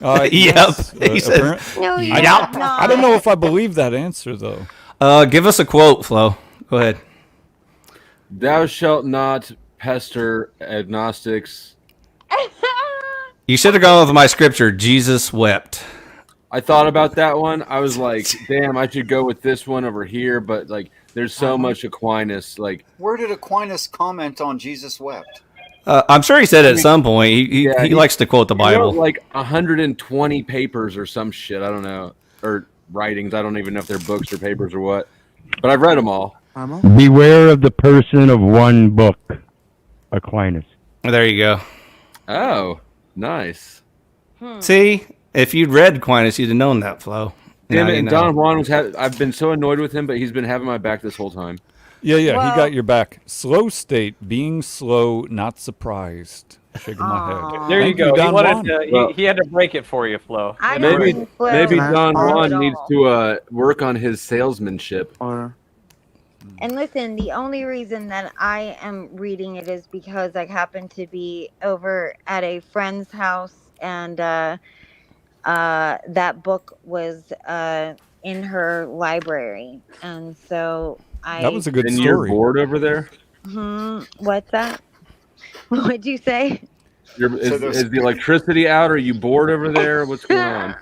Yep. Yes, He said. No, you Yep. have not. I don't know if I believe that answer though. Give us a quote, Flo. Go ahead. Thou shalt not pester agnostics. You should have gone with my scripture. Jesus wept. I thought about that one. I was like, damn, I should go with this one over here, but like there's so much Aquinas. Like, Where did Aquinas comment on Jesus wept? I'm sure he said it at some point. He likes to quote the he wrote Bible. like 120 papers or some shit. I don't know. Or writings. I don't even know if they're books or papers or what. But I've read them all. Beware of the person of one book, Aquinas. There you go. Oh, nice. See, if you'd read Aquinas, you'd have known that, Flo. Damn Now it, you and know. Don Juan was. I've been so annoyed with him, but he's been having my back this whole time. Yeah, he Well- got your back. Slow state, being slow, not surprised. Shaking my head. There you Thank go. Don Juan. He had to break it for you, Flo. I don't Maybe think Flo maybe is Don slow Juan at needs all. to work on his salesmanship. And listen, the only reason that I am reading it is because I happen to be over at a friend's house, and that book was in her library, and so That was a good And you're story. bored over there. What's that? What'd you say? Is the electricity out? Are you bored over there? What's going on?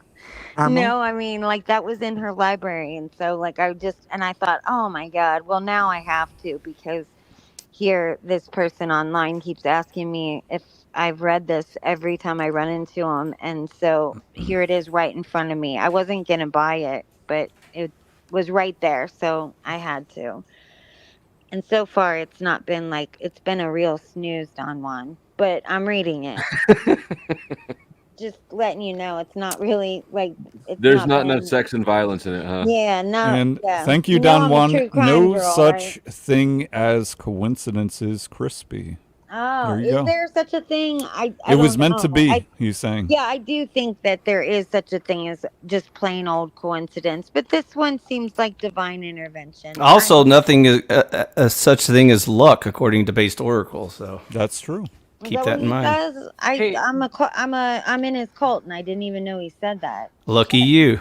No, I mean, like, that was in her library, and so like I thought, oh my god, well now I have to, because here this person online keeps asking me if I've read this every time I run into them, and so here it is right in front of me. I wasn't gonna buy it, but it was right there, so I had to. And so far, it's not been like, it's been a real snooze, Don Juan, but I'm reading it. Just letting you know, it's not really like, it's There's not been- enough sex and violence in it, huh? Yeah, no. And yeah. thank you, know Don I'm a Juan. true crime No girl, such right? thing as coincidences, crispy. Oh, There you is go. there such a thing? I It was don't meant to know. be, he's saying. Yeah, I do think that there is such a thing as just plain old coincidence, but this one seems like divine intervention. Also, nothing is a such thing as luck, according to Based Oracle. So that's true. Keep that in mind. I'm in his cult, and I didn't even know he said that. Lucky you.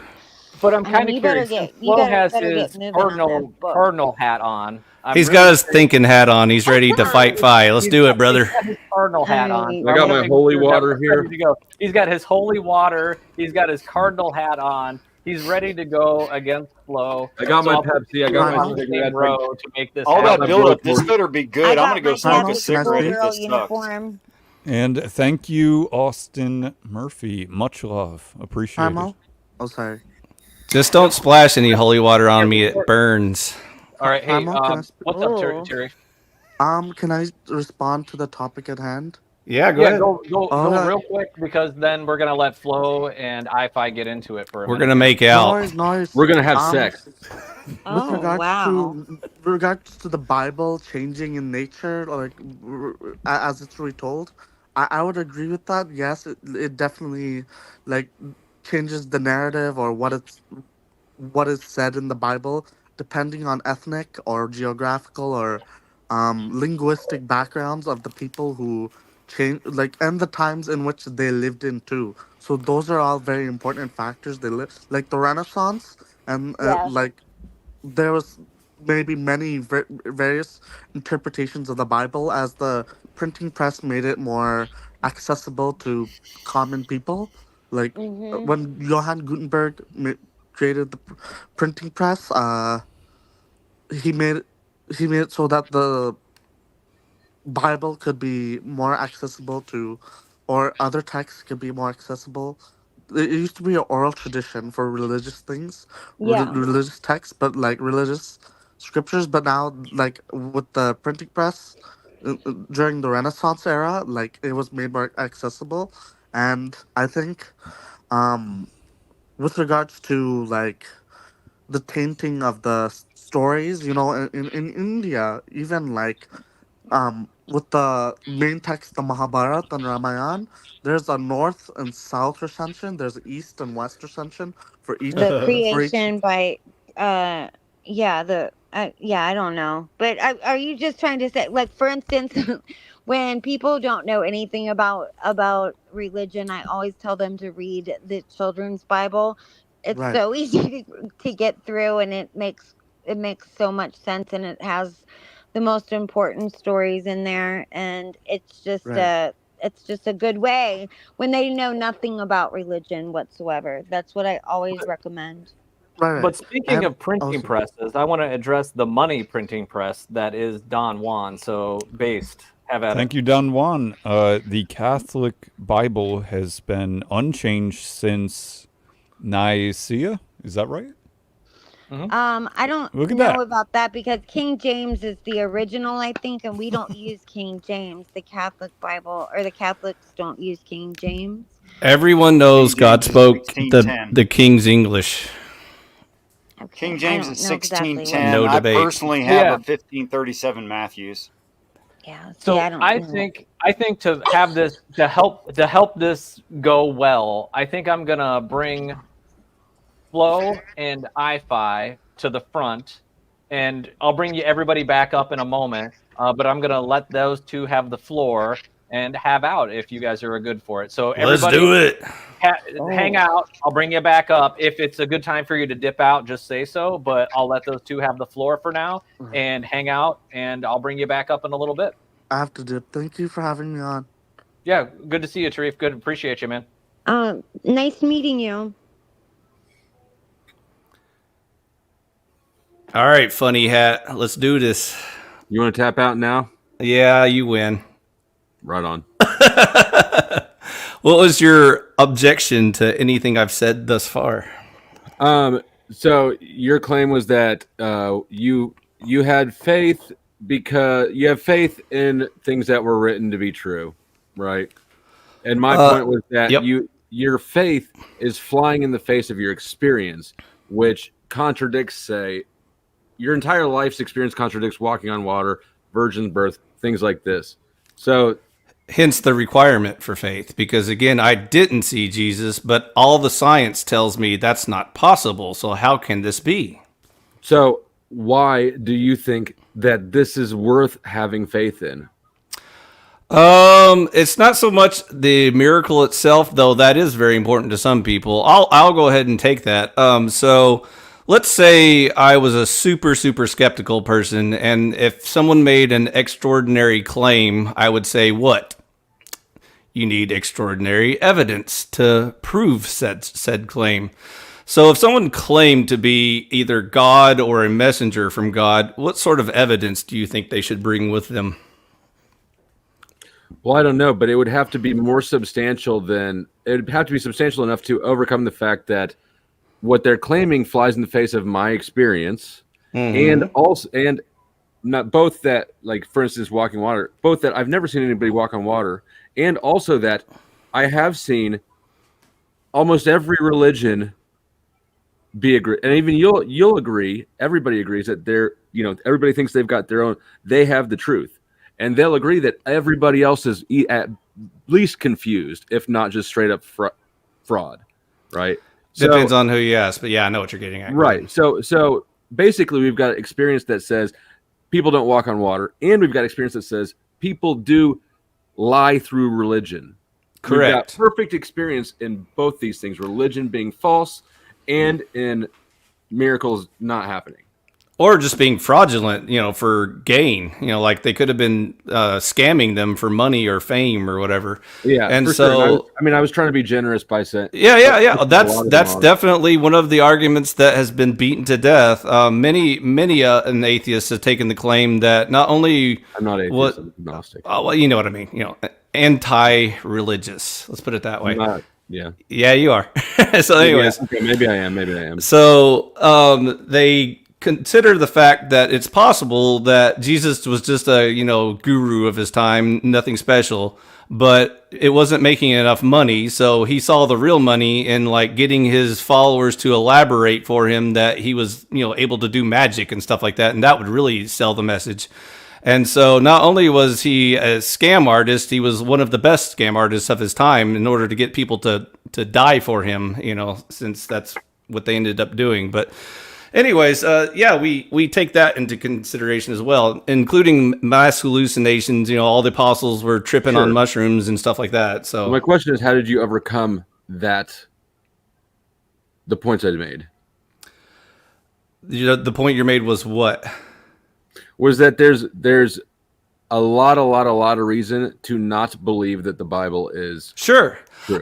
But I'm I kind mean, of you better curious. get- you Flo better- has better get his moving on that book. cardinal hat on. He's got his thinking hat on. He's ready to fight fire. Let's do it, brother. He's got his cardinal hat on. I got my holy water here. Ready to go. He's got his holy water. He's got his cardinal hat on. He's ready to go against Flo. I got my I'll Pepsi. I got put my on the cigarette. same row to make this All that happen. build up, this better be good. I'm gonna go smoke a Catholic cigarette. schoolgirl This sucks. uniform. And thank you, Austin Murphy. Much love. Appreciate it. Oh, sorry. Just don't splash any holy water on me. It burns. All right, hey, Can I what's up, Terry? Can I respond to the topic at hand? Yeah, Go Alright. real quick, because then we're gonna let Flo and I-Fi get into it for a We're minute. gonna make out. Noise. We're gonna have sex. With regards to the Bible changing in nature, like as it's retold, I would agree with that. Yes, it definitely like changes the narrative or what is said in the Bible, depending on ethnic or geographical or linguistic backgrounds of the people who change, like, and the times in which they lived in too. So those are all very important factors. They live like the Renaissance, and like there was maybe many various interpretations of the Bible as the printing press made it more accessible to common people. Like when Johann Gutenberg created the printing press, he made it so that the Bible could be more accessible to, or other texts could be more accessible. It used to be an oral tradition for religious things, Yeah. religious texts, but like religious scriptures. But now, like with the printing press during the Renaissance era, like it was made more accessible. And I think, with regards to like the tainting of the stories, in India, even like with the main text, the Mahabharata and Ramayana, there's a north and south recension. There's an east and west recension for each. The for each- creation by yeah, I don't know, but are you just trying to say, like, for instance, when people don't know anything about religion, I always tell them to read the children's Bible. It's Right. so easy to get through, and it makes so much sense, and it has the most important stories in there, and Right. it's just a good way when they know nothing about religion whatsoever. That's what I always recommend. Right. Right. But I speaking have of printing also. presses, I want to address the money printing press that is Don Juan. So, based, have at Thank it. you, Don Juan. The Catholic Bible has been unchanged since Nicaea. Is that right? I don't Look at know that. about that because King James is the original, I think, and we don't use King James. The Catholic Bible or the Catholics don't use King James. Everyone King knows God James is spoke the 1610. King's English. Okay, King I James don't is know exactly what 1610. No that. I debate. personally have Yeah. a 1537 Matthews. Yeah, see, So I don't I know. think to have this to help this go well, I think I'm gonna bring Flow and iFi to the front, and I'll bring you everybody back up in a moment. But I'm gonna let those two have the floor and have out if you guys are good for it. So Let's everybody do it. hang Oh, out. I'll bring you back up. If it's a good time for you to dip out, just say so. But I'll let those two have the floor for now and hang out, and I'll bring you back up in a little bit. I have to dip. Thank you for having me on. Yeah, good to see you, Tarif. Good, appreciate you, man. nice meeting you. All right, funny hat. Let's do this. You want to tap out now? Yeah, you win. Right on. What was your objection to anything I've said thus far? So your claim was that you had faith because you have faith in things that were written to be true, right? And my point was that Yep. your faith is flying in the face of your experience, which contradicts, say, your entire life's experience contradicts walking on water, virgin's birth, things like this. So Hence the requirement for faith, because again, I didn't see Jesus, but all the science tells me that's not possible. So how can this be? So why do you think that this is worth having faith in? It's not so much the miracle itself, though that is very important to some people. I'll go ahead and take that. So let's say I was a super skeptical person, and if someone made an extraordinary claim, I would say, what? You need extraordinary evidence to prove said claim. So if someone claimed to be either God or a messenger from God, what sort of evidence do you think they should bring with them? Well, I don't know, but it would have to be more substantial than it would have to be substantial enough to overcome the fact that what they're claiming flies in the face of my experience, and also and not both that, like, for instance, walking water, both that I've never seen anybody walk on water, and also that I have seen almost every religion be agree, and even you'll agree. Everybody agrees that everybody thinks they've got their own. They have the truth, and they'll agree that everybody else is at least confused, if not just straight up fraud, right? Depends on who you ask, but yeah, I know what you're getting at. Right. So basically, we've got experience that says people don't walk on water, and we've got experience that says people do lie through religion. Correct. We've got perfect experience in both these things: religion being false, and in miracles not happening. Or just being fraudulent, for gain. Like they could have been scamming them for money or fame or whatever. Yeah, and for so sure. I was trying to be generous by saying. Yeah. That's definitely one of the arguments that has been beaten to death. Many an atheist has taken the claim that not only I'm not atheist, I'm agnostic. Oh, well, you know what I mean. Anti-religious. Let's put it that way. Yeah. Yeah, you are. So, anyways, okay, maybe I am. So, they consider the fact that it's possible that Jesus was just a guru of his time, nothing special, but it wasn't making enough money, so he saw the real money in like getting his followers to elaborate for him that he was able to do magic and stuff like that, and that would really sell the message. And so not only was he a scam artist, he was one of the best scam artists of his time in order to get people to die for him, since that's what they ended up doing. But Anyways, yeah, we take that into consideration as well, including mass hallucinations. All the apostles were tripping on mushrooms and stuff like that. So my question is, how did you overcome that? The points I made. The point you made was what? Was that there's a lot of reason to not believe that the Bible is true.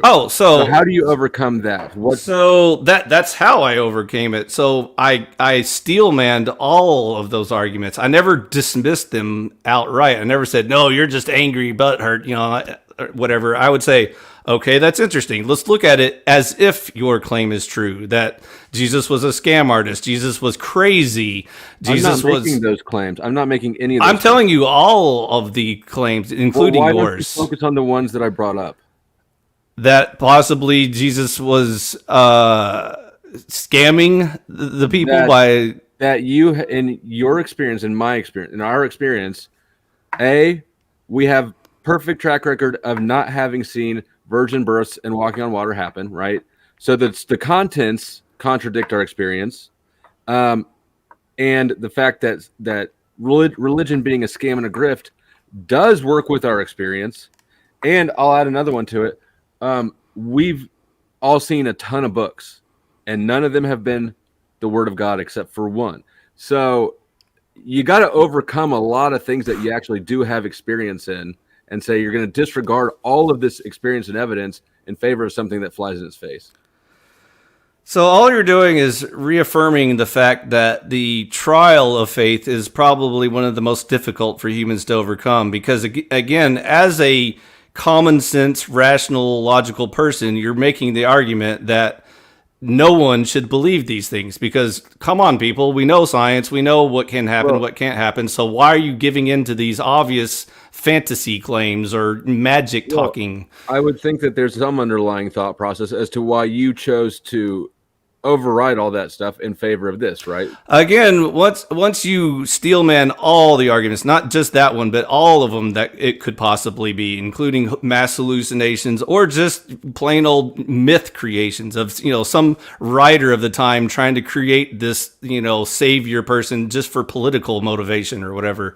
Oh, so how do you overcome that? So that's how I overcame it. So I steel-manned all of those arguments. I never dismissed them outright. I never said, no, you're just angry, butthurt, whatever. I would say, okay, that's interesting. Let's look at it as if your claim is true, that Jesus was a scam artist. Jesus was crazy. Jesus I'm not making those claims. I'm not making any of those. I'm telling you all of the claims, including why yours. Don't you focus on the ones that I brought up. That possibly Jesus was scamming the people by... That you, in your experience, in my experience, in our experience, we have perfect track record of not having seen virgin births and walking on water happen, right? So that's the contents contradict our experience, and the fact that religion being a scam and a grift does work with our experience. And I'll add another one to it. We've all seen a ton of books, and none of them have been the Word of God except for one. So you got to overcome a lot of things that you actually do have experience in, and say you're going to disregard all of this experience and evidence in favor of something that flies in its face. So all you're doing is reaffirming the fact that the trial of faith is probably one of the most difficult for humans to overcome, because again, as a common sense, rational, logical person, you're making the argument that no one should believe these things because, come on, people, we know science, we know what can happen, what can't happen. So why are you giving in to these obvious fantasy claims or magic talking? I would think that there's some underlying thought process as to why you chose to override all that stuff in favor of this, right? Again, once you steelman all the arguments, not just that one, but all of them that it could possibly be, including mass hallucinations or just plain old myth creations of, some writer of the time trying to create this, savior person just for political motivation or whatever.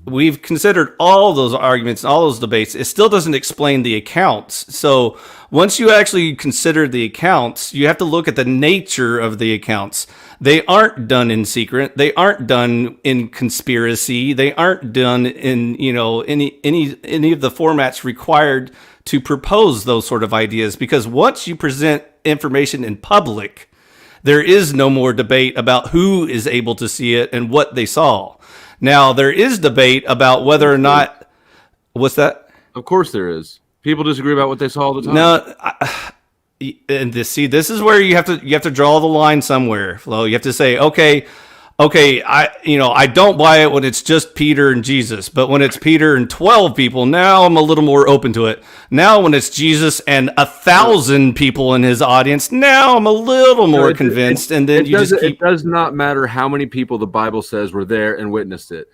We've considered all those arguments and all those debates. It still doesn't explain the accounts. So once you actually consider the accounts, you have to look at the nature of the accounts. They aren't done in secret. They aren't done in conspiracy. They aren't done in, any of the formats required to propose those sort of ideas. Because once you present information in public, there is no more debate about who is able to see it and what they saw. Now, there is debate about whether or not... What's that? Of course there is. People disagree about what they saw all the time. No, this is where you have to draw the line somewhere, Flo. You have to say, okay, I don't buy it when it's just Peter and Jesus, but when it's Peter and 12 people, now I'm a little more open to it. Now when it's Jesus and 1,000 people in his audience, now I'm a little more convinced. And then it does not matter how many people the Bible says were there and witnessed it.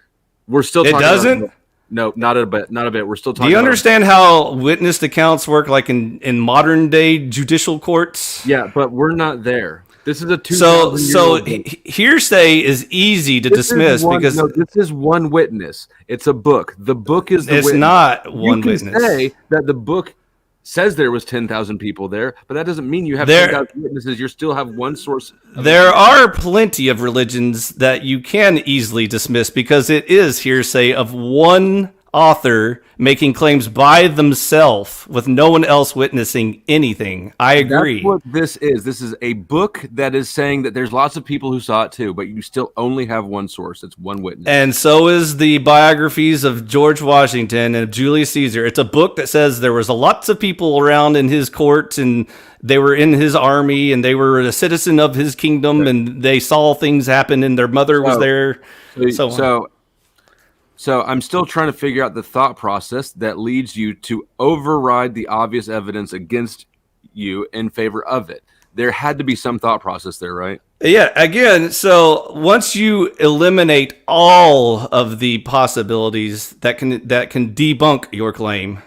We're still talking. It doesn't? No, not a bit. Not a bit. We're still talking. Do you understand how witnessed accounts work, like in modern day judicial courts? Yeah, but we're not there. This is a 2,000 year old hearsay is easy to dismiss because this is one witness. It's a book. The book is the it's witness. Not one witness. You can say that the book says there was 10,000 people there, but that doesn't mean you have 10,000 witnesses. You still have one source. There are plenty of religions that you can easily dismiss because it is hearsay of one author making claims by themselves with no one else witnessing anything. I agree. That's what this is. This is a book that is saying that there's lots of people who saw it too, but you still only have one source. It's one witness. And so is the biographies of George Washington and of Julius Caesar. It's a book that says there was lots of people around in his court and they were in his army and they were a citizen of his kingdom and they saw things happen and their mother was there. So I'm still trying to figure out the thought process that leads you to override the obvious evidence against you in favor of it. There had to be some thought process there, right? Yeah, again, so once you eliminate all of the possibilities that can debunk your claim,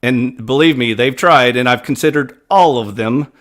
and believe me, they've tried, and I've considered all of them,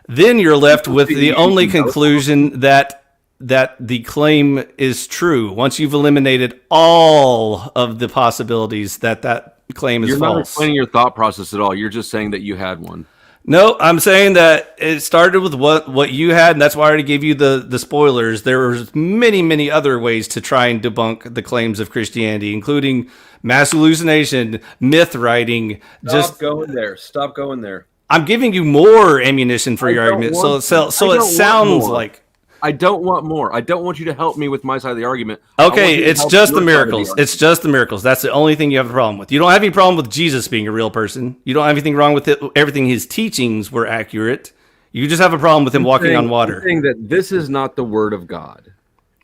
then you're left with the only conclusion that that the claim is true. Once you've eliminated all of the possibilities that claim is You're false. not explaining your thought process at all. You're just saying that you had one. No, I'm saying that it started with what you had, and that's why I already gave you the spoilers. There were many other ways to try and debunk the claims of Christianity, including mass hallucination, myth writing. Stop going there. Stop going there. I'm giving you more ammunition for your argument, so it sounds like. I don't want more. I don't want you to help me with my side of the argument. Okay, it's just the miracles. It's just the miracles. That's the only thing you have a problem with. You don't have any problem with Jesus being a real person. You don't have anything wrong with it. Everything his teachings were accurate. You just have a problem with him walking on water. I'm saying that this is not the word of God.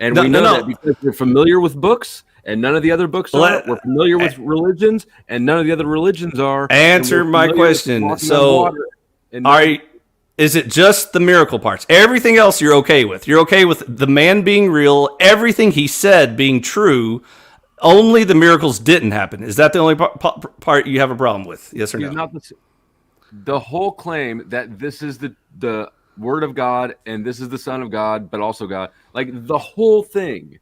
And we know that because we're familiar with books, and none of the other books are. We're familiar with religions, and none of the other religions are. Answer my question. So, is it just the miracle parts? Everything else you're okay with. You're okay with the man being real, everything he said being true. Only the miracles didn't happen. Is that the only part you have a problem with? Yes or no? The whole claim that this is the word of God and this is the Son of God, but also God. Like the whole thing.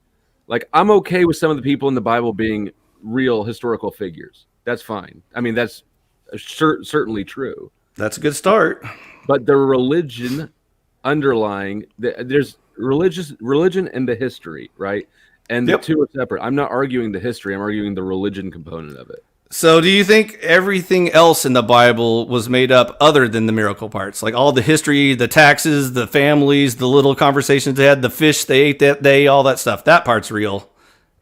Like I'm okay with some of the people in the Bible being real historical figures. That's fine. I mean, that's certainly true. That's a good start. But the religion underlying there's religion and the history, right? And the two are separate. I'm not arguing the history. I'm arguing the religion component of it. So do you think everything else in the Bible was made up other than the miracle parts? Like all the history, the taxes, the families, the little conversations they had, the fish they ate that day, all that stuff. That part's real.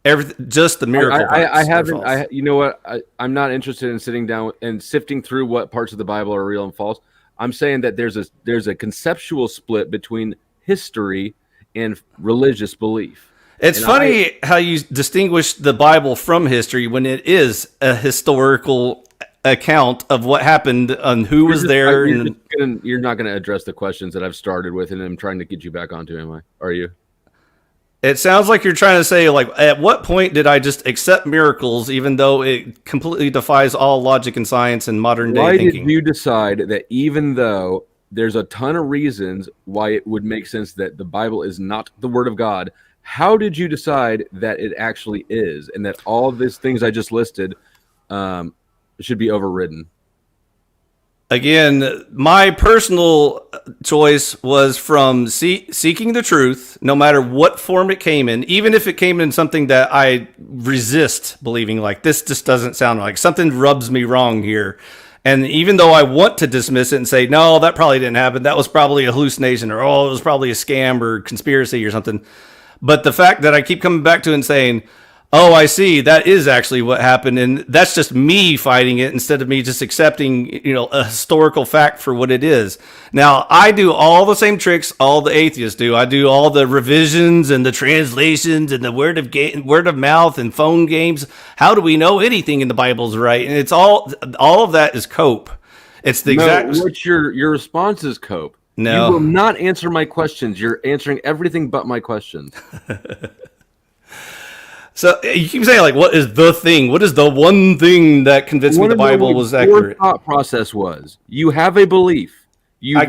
Everything, just the miracle parts. I haven't. You know what? I'm not interested in sitting down and sifting through what parts of the Bible are real and false. I'm saying that there's a conceptual split between history and religious belief. It's funny how you distinguish the Bible from history when it is a historical account of what happened and who was there. You're not going to address the questions that I've started with, and I'm trying to get you back onto. Am I? Are you? It sounds like you're trying to say, like, at what point did I just accept miracles, even though it completely defies all logic and science and modern day thinking? Why did you decide that even though there's a ton of reasons why it would make sense that the Bible is not the Word of God, how did you decide that it actually is, and that all of these things I just listed should be overridden? Again, my personal choice was from seeking the truth, no matter what form it came in, even if it came in something that I resist believing, like this just doesn't sound like something rubs me wrong here. And even though I want to dismiss it and say, no, that probably didn't happen. That was probably a hallucination, or, oh, it was probably a scam or conspiracy or something. But the fact that I keep coming back to it and saying, oh, I see, that is actually what happened, and that's just me fighting it instead of me just accepting, a historical fact for what it is. Now, I do all the same tricks all the atheists do. I do all the revisions and the translations and the word of mouth and phone games. How do we know anything in the Bible is right? And it's all of that is cope. It's the exact. What's your response is cope? No, you will not answer my questions. You're answering everything but my questions. So you keep saying, like, what is the thing? What is the one thing that convinced me the Bible was accurate? Your thought process was, you have a belief. How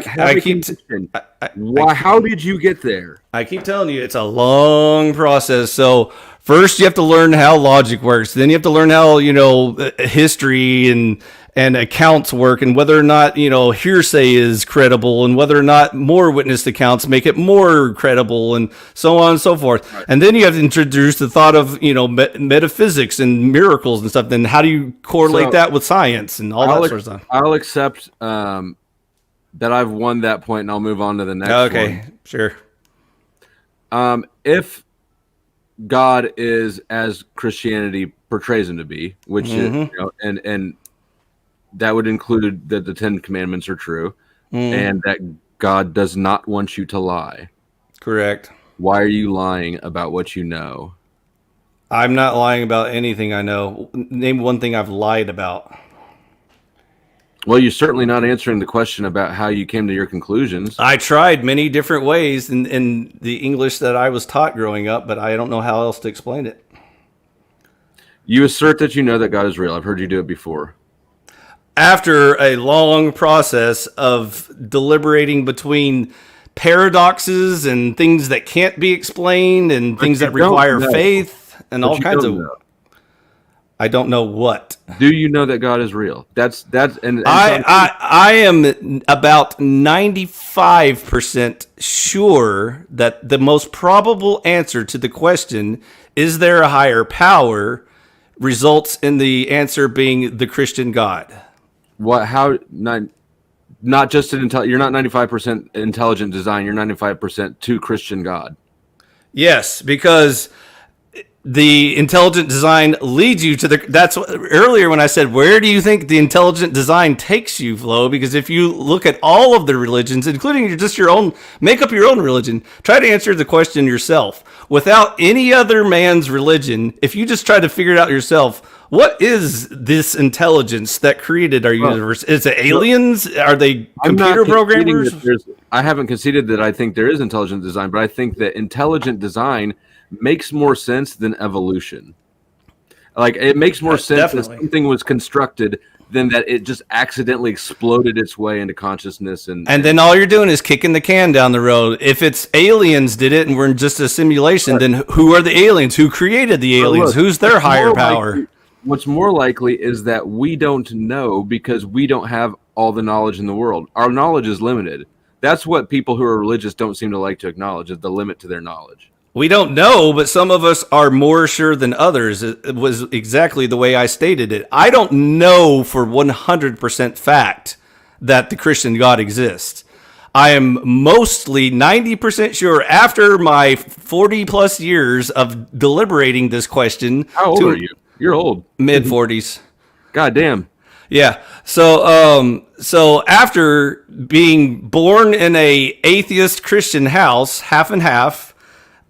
did you get there? I keep telling you, it's a long process. So first you have to learn how logic works. Then you have to learn how, history and accounts work, and whether or not, hearsay is credible, and whether or not more witness accounts make it more credible, and so on and so forth. Right. And then you have to introduce the thought of, metaphysics and miracles and stuff. Then how do you correlate that with science and all that sort of stuff? I'll accept that I've won that point, and I'll move on to the next one. Okay, sure. If God is as Christianity portrays him to be, which is, and that would include that the 10 Commandments are true, and that God does not want you to lie. Correct. Why are you lying about what you know? I'm not lying about anything I know. Name one thing I've lied about. Well, you're certainly not answering the question about how you came to your conclusions. I tried many different ways in the English that I was taught growing up, but I don't know how else to explain it. You assert that you know that God is real. I've heard you do it before. After a long process of deliberating between paradoxes and things that can't be explained and things that require faith and all kinds of. I don't know what. Do you know that God is real? That's and I am about 95% sure that the most probable answer to the question, is there a higher power, results in the answer being the Christian God. What? How? Not just an you're not 95% intelligent design. You're 95% to Christian God. Yes, because the intelligent design leads you to the. That's what, earlier when I said, where do you think the intelligent design takes you, Flo? Because if you look at all of the religions, including just your own, make up your own religion. Try to answer the question yourself without any other man's religion. If you just try to figure it out yourself, what is this intelligence that created our universe? Is it aliens? Are they computer programmers? I haven't conceded that I think there is intelligent design, but I think that intelligent design makes more sense than evolution. Like, it makes more sense that something was constructed than that it just accidentally exploded its way into consciousness. And then all you're doing is kicking the can down the road. If it's aliens did it and we're in just a simulation, then who are the aliens? Who created the aliens? Who's their higher power? What's more likely is that we don't know because we don't have all the knowledge in the world. Our knowledge is limited. That's what people who are religious don't seem to like to acknowledge, is the limit to their knowledge. We don't know, but some of us are more sure than others. It was exactly the way I stated it. I don't know for 100% fact that the Christian God exists. I am mostly 90% sure after my 40 plus years of deliberating this question. How old are you? You're old. Mid 40s. God damn. Yeah. So after being born in a atheist Christian house, half and half,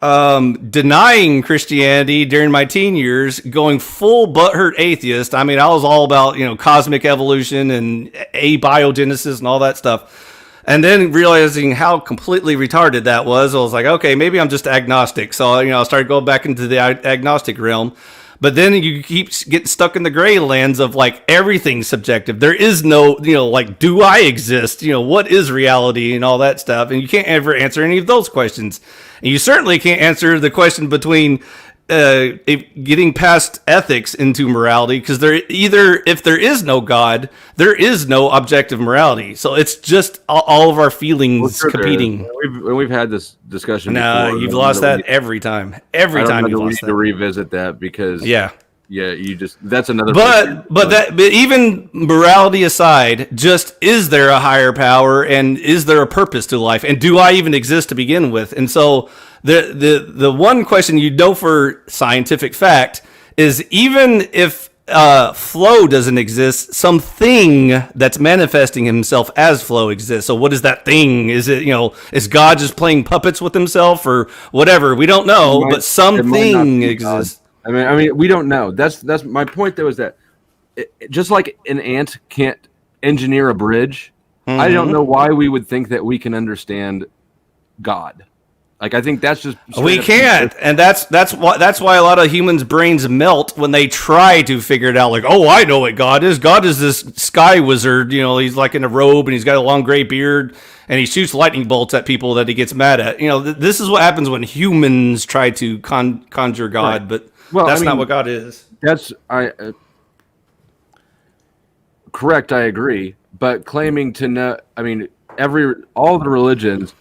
denying Christianity during my teen years, going full butthurt atheist. I mean, I was all about, cosmic evolution and abiogenesis and all that stuff. And then realizing how completely retarded that was, I was like, okay, maybe I'm just agnostic. So, I started going back into the agnostic realm. But then you keep getting stuck in the gray lands of like everything's subjective. There is no, like, do I exist? What is reality and all that stuff? And you can't ever answer any of those questions. And you certainly can't answer the question between getting past ethics into morality, because if there is no God, there is no objective morality. So it's just all of our feelings competing. We've had this discussion. No, before. You've lost that every time. Every time you've lost that. To revisit that because that's another. But even morality aside, just is there a higher power and is there a purpose to life, and do I even exist to begin with? And so the one question for scientific fact is, even if flow doesn't exist, something that's manifesting himself as flow exists. So what is that thing? Is it, is God just playing puppets with himself or whatever? We don't know, but something exists. I mean, we don't know. That's my point, though, is that just like an ant can't engineer a bridge, I don't know why we would think that we can understand God. Like, I think that's just we can't, and that's why a lot of humans' brains melt when they try to figure it out. Like, oh, I know what God is. God is this sky wizard. He's like in a robe and he's got a long gray beard and he shoots lightning bolts at people that he gets mad at. This is what happens when humans try to conjure God, but that's not what God is. That's correct. I agree, but claiming to know, all the religions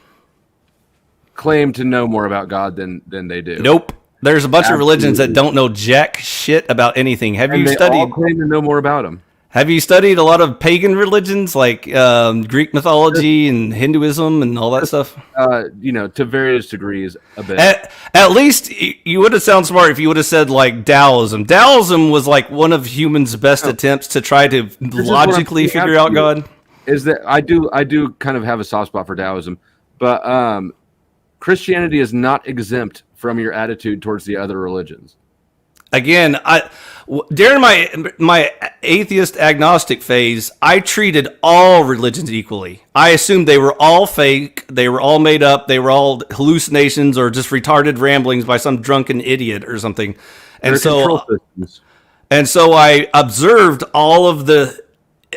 claim to know more about God than they do. Nope. There's a bunch of religions that don't know jack shit about anything. Have you studied? All claim to know more about them. Have you studied a lot of pagan religions like Greek mythology and Hinduism and all that stuff? To various degrees, a bit. At least you would have sounded smart if you would have said like Taoism. Taoism was like one of humans' best attempts to try to logically figure out God. Is that I do kind of have a soft spot for Taoism, but Christianity is not exempt from your attitude towards the other religions. Again, during my atheist agnostic phase, I treated all religions equally. I assumed they were all fake, they were all made up, they were all hallucinations or just retarded ramblings by some drunken idiot or something. And so I observed all of the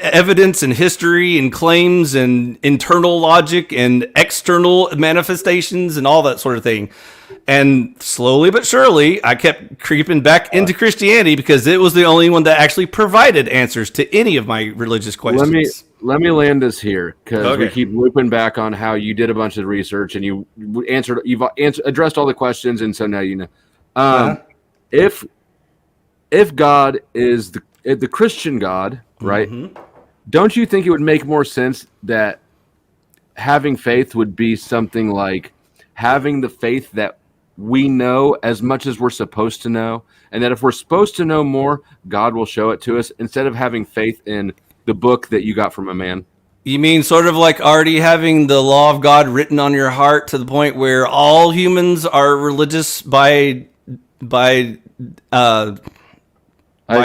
evidence and history and claims and internal logic and external manifestations and all that sort of thing. And slowly but surely, I kept creeping back into Christianity because it was the only one that actually provided answers to any of my religious questions. Let me land this here because we keep looping back on how you did a bunch of research and you've addressed all the questions, and so now you know. If God is the Christian God, right? Don't you think it would make more sense that having faith would be something like having the faith that we know as much as we're supposed to know, and that if we're supposed to know more, God will show it to us, instead of having faith in the book that you got from a man? You mean sort of like already having the law of God written on your heart to the point where all humans are religious by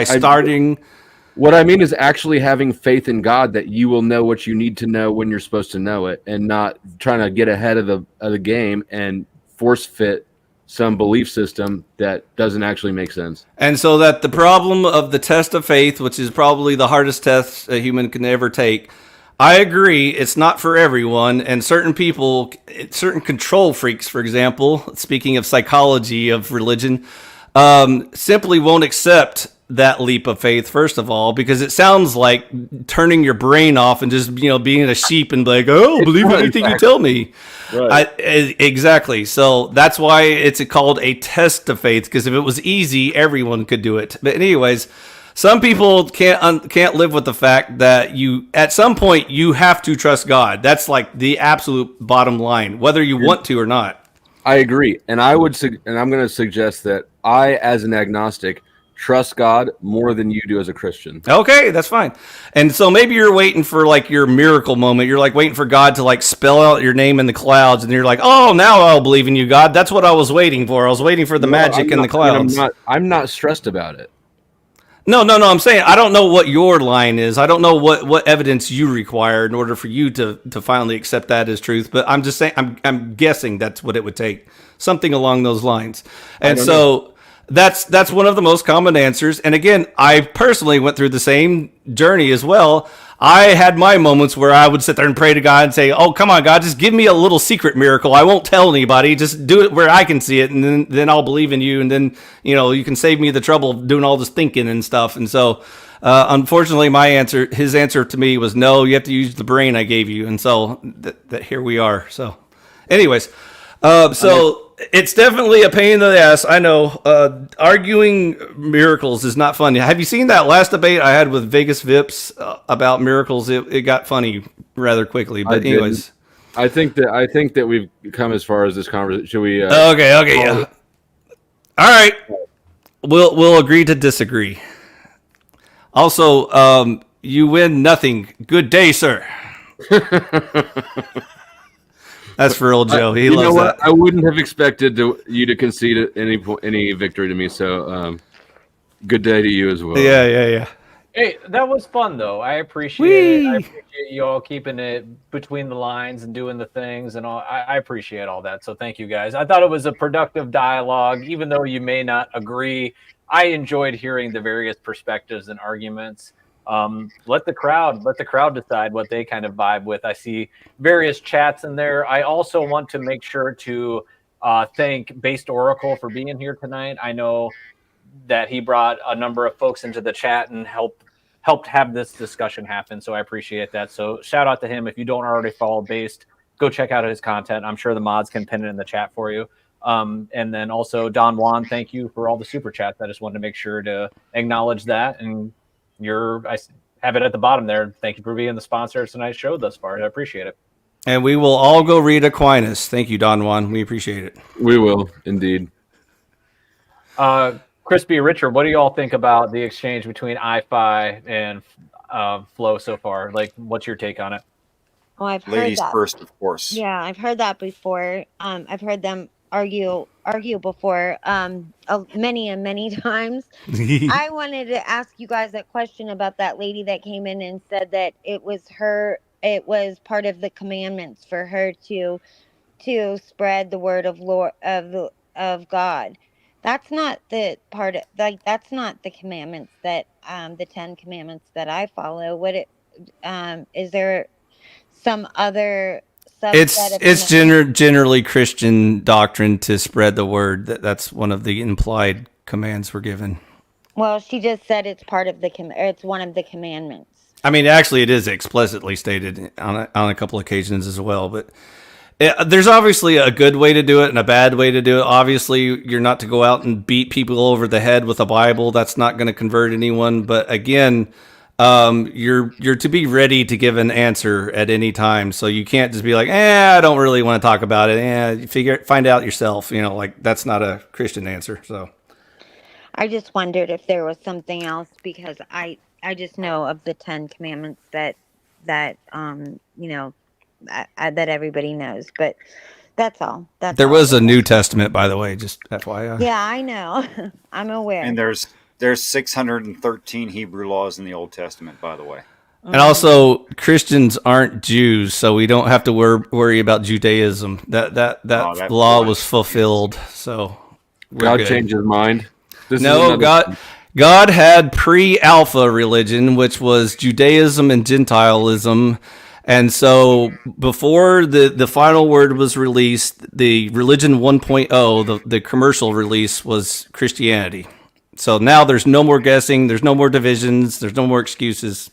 starting? What I mean is actually having faith in God that you will know what you need to know when you're supposed to know it, and not trying to get ahead of the game and force fit some belief system that doesn't actually make sense. And so that the problem of the test of faith, which is probably the hardest test a human can ever take, I agree, it's not for everyone. And certain people, certain control freaks, for example, speaking of psychology of religion, simply won't accept that leap of faith, first of all, because it sounds like turning your brain off and just, being a sheep and like, oh, believe anything you tell me. Right. Exactly. So that's why it's called a test of faith, because if it was easy, everyone could do it. But anyways, some people can't live with the fact that at some point you have to trust God. That's like the absolute bottom line, whether you want to or not. I agree, and I'm going to suggest that I, as an agnostic, trust God more than you do as a Christian. Okay, that's fine. And so maybe you're waiting for like your miracle moment. You're like waiting for God to like spell out your name in the clouds, and you're like, oh, now I'll believe in you, God. That's what I was waiting for. I was waiting for the magic in the clouds. I'm not stressed about it. No. I'm saying I don't know what your line is. I don't know what evidence you require in order for you to finally accept that as truth. But I'm just saying, I'm guessing that's what it would take, something along those lines. And so that's one of the most common answers. And again, I personally went through the same journey as well. I had my moments where I would sit there and pray to God and say, oh, come on, God, just give me a little secret miracle. I won't tell anybody. Just do it where I can see it, and then I'll believe in you. And then, you can save me the trouble of doing all this thinking and stuff. And so, unfortunately, his answer to me was, no, you have to use the brain I gave you. And so that here we are. So anyways, it's definitely a pain in the ass. I know. Arguing miracles is not fun. Have you seen that last debate I had with Vegas Vips about miracles? It got funny rather quickly. But anyways, I think that we've come as far as this conversation. Should we? Okay, yeah. All right, we'll agree to disagree. Also, you win nothing. Good day, sir. That's for old Joe. He loves that. I wouldn't have expected you to concede any victory to me. So, good day to you as well. Yeah. Hey, that was fun though. I appreciate it. I appreciate you all keeping it between the lines and doing the things and all. I appreciate all that. So thank you guys. I thought it was a productive dialogue, even though you may not agree. I enjoyed hearing the various perspectives and arguments. Let the crowd decide what they kind of vibe with. I see various chats in there. I also want to make sure to thank Based Oracle for being here tonight. I know that he brought a number of folks into the chat and helped have this discussion happen. So I appreciate that. So shout out to him. If you don't already follow Based, go check out his content. I'm sure the mods can pin it in the chat for you. And then also Don Juan, thank you for all the super chats. I just wanted to make sure to acknowledge that. And I have it at the bottom there. Thank you for being the sponsor of tonight's show thus far. I appreciate it. And we will all go read Aquinas. Thank you, Don Juan. We appreciate it. We will indeed. Crispy Richard, what do you all think about the exchange between iFi and Flow so far? Like, what's your take on it? Oh, I've heard Ladies that. first, of course. Yeah, I've heard that before. I've heard them argue before many times. I wanted to ask you guys that question about that lady that came in and said that it was part of the commandments for her to spread the word of Lord of God. That's not the part of, that's not the commandments that the 10 commandments that I follow. is there some other subset It's of generally Christian doctrine to spread the word. That's one of the implied commands we're given. Well, she just said it's part of it's one of the commandments. I mean, actually, it is explicitly stated on a couple occasions as well. But there's obviously a good way to do it and a bad way to do it. Obviously, you're not to go out and beat people over the head with a Bible. That's not going to convert anyone. But again, you're to be ready to give an answer at any time. So you can't just be like, I don't really want to talk about it. Find out yourself. Like that's not a Christian answer. So I just wondered if there was something else because I just know of the 10 commandments that that everybody knows, but that's all. There was a New Testament, by the way, just FYI. Yeah, I know. I'm aware. And there's 613 Hebrew laws in the Old Testament, by the way. And also, Christians aren't Jews, so we don't have to worry about Judaism. That law was fulfilled, so God good. changed his mind. God had pre-alpha religion, which was Judaism and Gentilism. And so before the final word was released, the religion 1.0, the commercial release, was Christianity. So now there's no more guessing, there's no more divisions, there's no more excuses.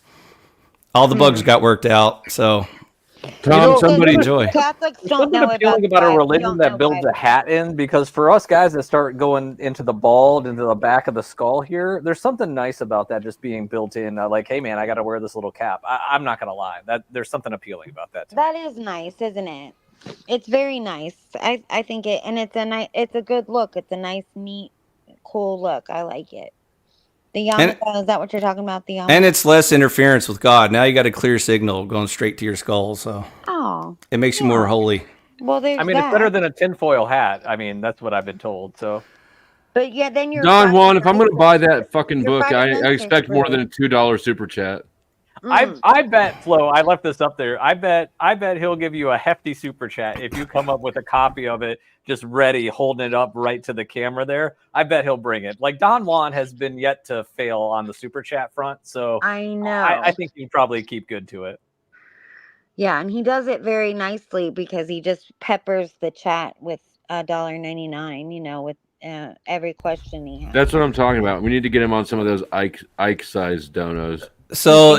All the bugs got worked out. So Tom, somebody enjoy. Catholics don't Something know appealing about a religion that builds a hat in, because for us guys that start going into the bald, into the back of the skull here, there's something nice about that just being built in. Like, hey man, I got to wear this little cap. I'm not gonna lie, that there's something appealing about that. That is nice, isn't it? It's very nice. I think it, and it's a good look. It's a nice, neat, cool look. I like it. The yarmulke, is that what you're talking about? The yarmulke? And it's less interference with God. Now you got a clear signal going straight to your skull, so it makes you more holy. Well, I mean, it's better than a tinfoil hat. I mean, that's what I've been told. So, but yeah, then you're Don Juan. If I'm going to buy that fucking book, I expect more than a $2 super chat. I bet Flo, I left this up there. I bet he'll give you a hefty super chat if you come up with a copy of it, just ready, holding it up right to the camera there. I bet he'll bring it. Like Don Juan has been yet to fail on the super chat front, so I know. I think he'd probably keep good to it. Yeah, and he does it very nicely because he just peppers the chat with $1.99. With every question he has. That's what I'm talking about. We need to get him on some of those Ike-sized donos. So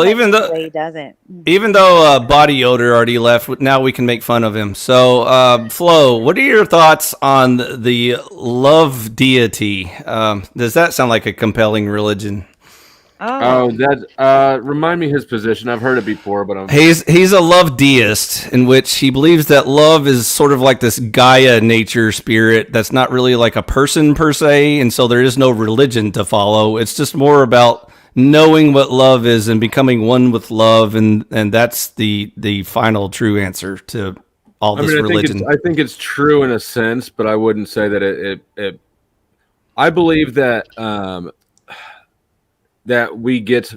even though he does it. Even though Body Yoder already left, now we can make fun of him. So, Flo, what are your thoughts on the love deity? Does that sound like a compelling religion? Oh, that remind me his position. I've heard it before, but he's a love deist, in which he believes that love is sort of like this Gaia nature spirit that's not really like a person per se, and so there is no religion to follow. It's just more about knowing what love is and becoming one with love, and that's the final true answer to all this religion. I think it's true in a sense, but I wouldn't say that it I believe that that we get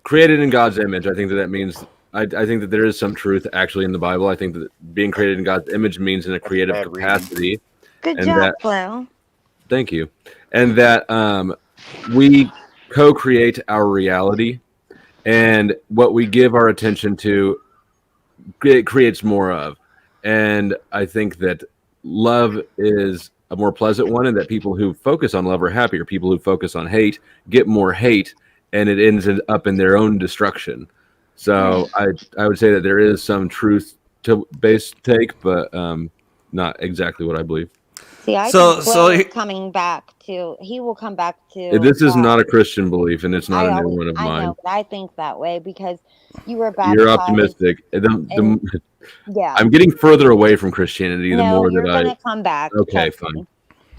created in God's image. I think that means I think that there is some truth actually in the Bible. I think that being created in God's image means in a creative capacity. Good job, Flo. Thank you. And that we co-create our reality, and what we give our attention to, it creates more of. And I think that love is a more pleasant one, and that people who focus on love are happier. People who focus on hate get more hate, and it ends up in their own destruction. So I would say that there is some truth to base take, but not exactly what I believe. See, I think Flo is coming back to. He will come back to. This is not a Christian belief, and it's not a new one of mine. I know, but I think that way because you were baptized. You're optimistic. Yeah, I'm getting further away from Christianity the more that I. You're gonna come back. Okay, fine.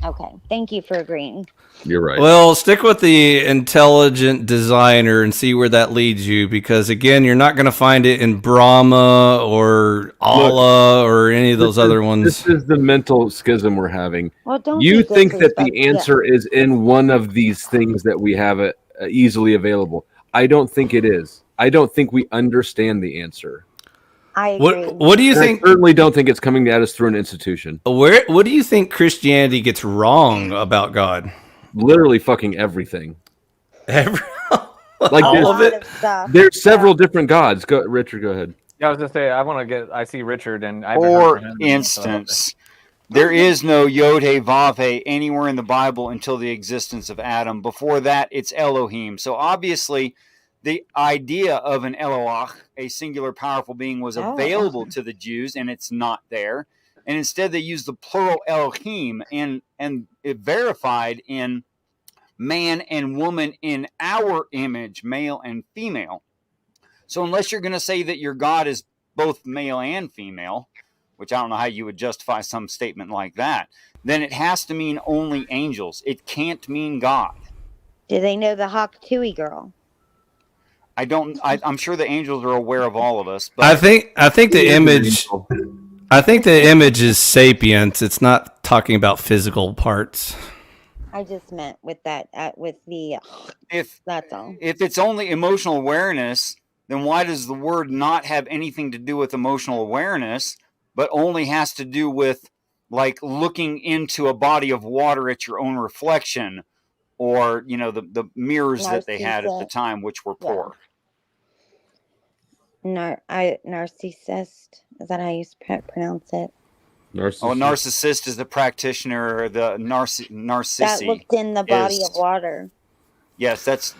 Okay, thank you for agreeing. You're right. Well, stick with the intelligent designer and see where that leads you, because again, you're not going to find it in Brahma or Allah or any of those other ones. This is the mental schism we're having. Well, don't you think that the answer is in one of these things that we have easily available? I don't think it is. I don't think we understand the answer. I agree. What do you think? I certainly don't think it's coming at us through an institution. What do you think Christianity gets wrong about God? Literally fucking everything. Like All there's, of it? Stuff. there's several different gods. Go, Richard. Go ahead. Yeah, I was gonna say I see Richard and I haven't heard For from him yet, so instance, there is no Yod He Vav He anywhere in the Bible until the existence of Adam. Before that, it's Elohim. So obviously, the idea of an Eloach, a singular powerful being, was available to the Jews, and it's not there. And instead, they use the plural Elohim, and it verified in man and woman in our image, male and female. So unless you're going to say that your God is both male and female, which I don't know how you would justify some statement like that, then it has to mean only angels. It can't mean God. Do they know the Hawk Tui girl? I'm sure the angels are aware of all of us. But I think the image. I think the image is sapience. It's not talking about physical parts. I just meant with that, with the. That's all. If it's only emotional awareness, then why does the word not have anything to do with emotional awareness, but only has to do with like looking into a body of water at your own reflection, or the mirrors that they had at the time, which were poor. Narcissist. Is that how you pronounce it? Narcissist. Oh, narcissist is the practitioner. The narcissi. That looked in the body of water. Yes, that's.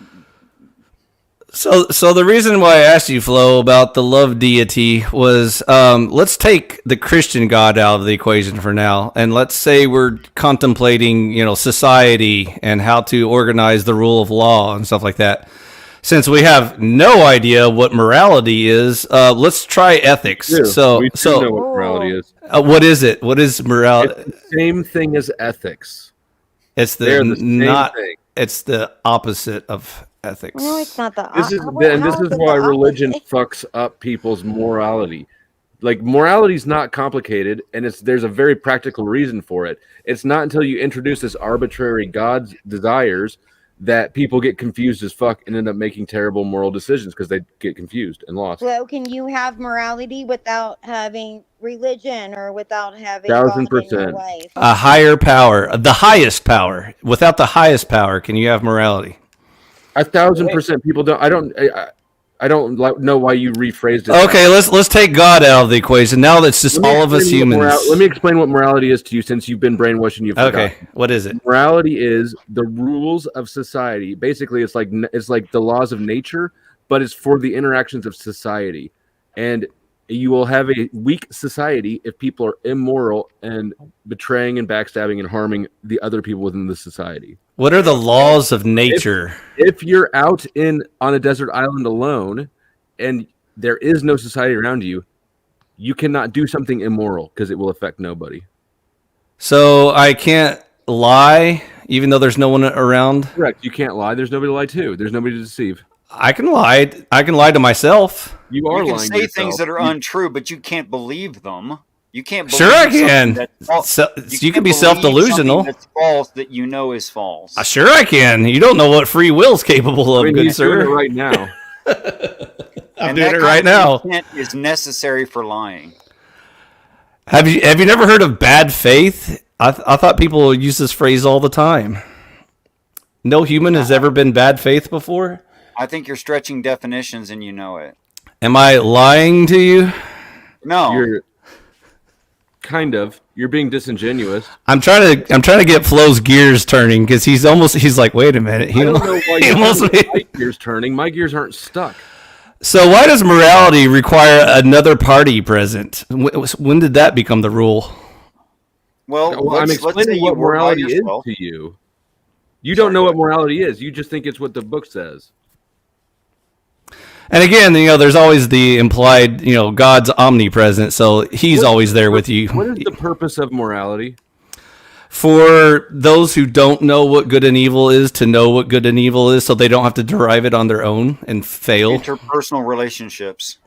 So the reason why I asked you, Flo, about the love deity was, let's take the Christian God out of the equation for now, and let's say we're contemplating, society and how to organize the rule of law and stuff like that. Since we have no idea what morality is, let's try ethics. Yeah, so we do know what morality is. What is it? What is morality? It's the same thing as ethics. It's They're the same not. thing. It's the opposite of ethics. No, it's not the. This is why religion fucks up people's morality. Like, morality is not complicated, and there's a very practical reason for it. It's not until you introduce this arbitrary God's desires that people get confused as fuck and end up making terrible moral decisions because they get confused and lost. So can you have morality without having religion or without having 1000%. A higher power, the highest power. Without the highest power, can you have morality? 1000%. People don't. I don't know why you rephrased it. Okay, let's take God out of the equation. Now that's just all of us humans. Let me explain what morality is to you, since you've been brainwashed and you've forgotten. Okay, what is it? Morality is the rules of society. Basically, it's like the laws of nature, but it's for the interactions of society. And you will have a weak society if people are immoral and betraying and backstabbing and harming the other people within the society. What are the laws of nature? If you're out on a desert island alone and there is no society around you, you cannot do something immoral because it will affect nobody. So I can't lie even though there's no one around? Correct. You can't lie. There's nobody to lie to. There's nobody to deceive. I can lie. I can lie to myself. You are lying. You can say things that are untrue, but you can't believe them. You can't. Sure, I can. You can be self-delusional. That's false that you know is false. Sure, I can. You don't know what free will is capable of, good sir. Doing it right now. I'm doing it right now. Intent is necessary for lying. Have you never heard of bad faith? I thought people use this phrase all the time. No human has ever been bad faith before. I think you're stretching definitions, and you know it. Am I lying to you? No. You're kind of. You're being disingenuous. I'm trying to get Flo's gears turning because he's like, wait a minute. I don't know why my gears turning. My gears aren't stuck. So why does morality require another party present? When did that become the rule? Well, I'm explaining what morality is to you. You don't know what morality is. You just think it's what the book says. And again, there's always the implied, God's omnipresent, so he's always there with you. What is the purpose of morality? For those who don't know what good and evil is to know what good and evil is so they don't have to derive it on their own and fail. Interpersonal relationships.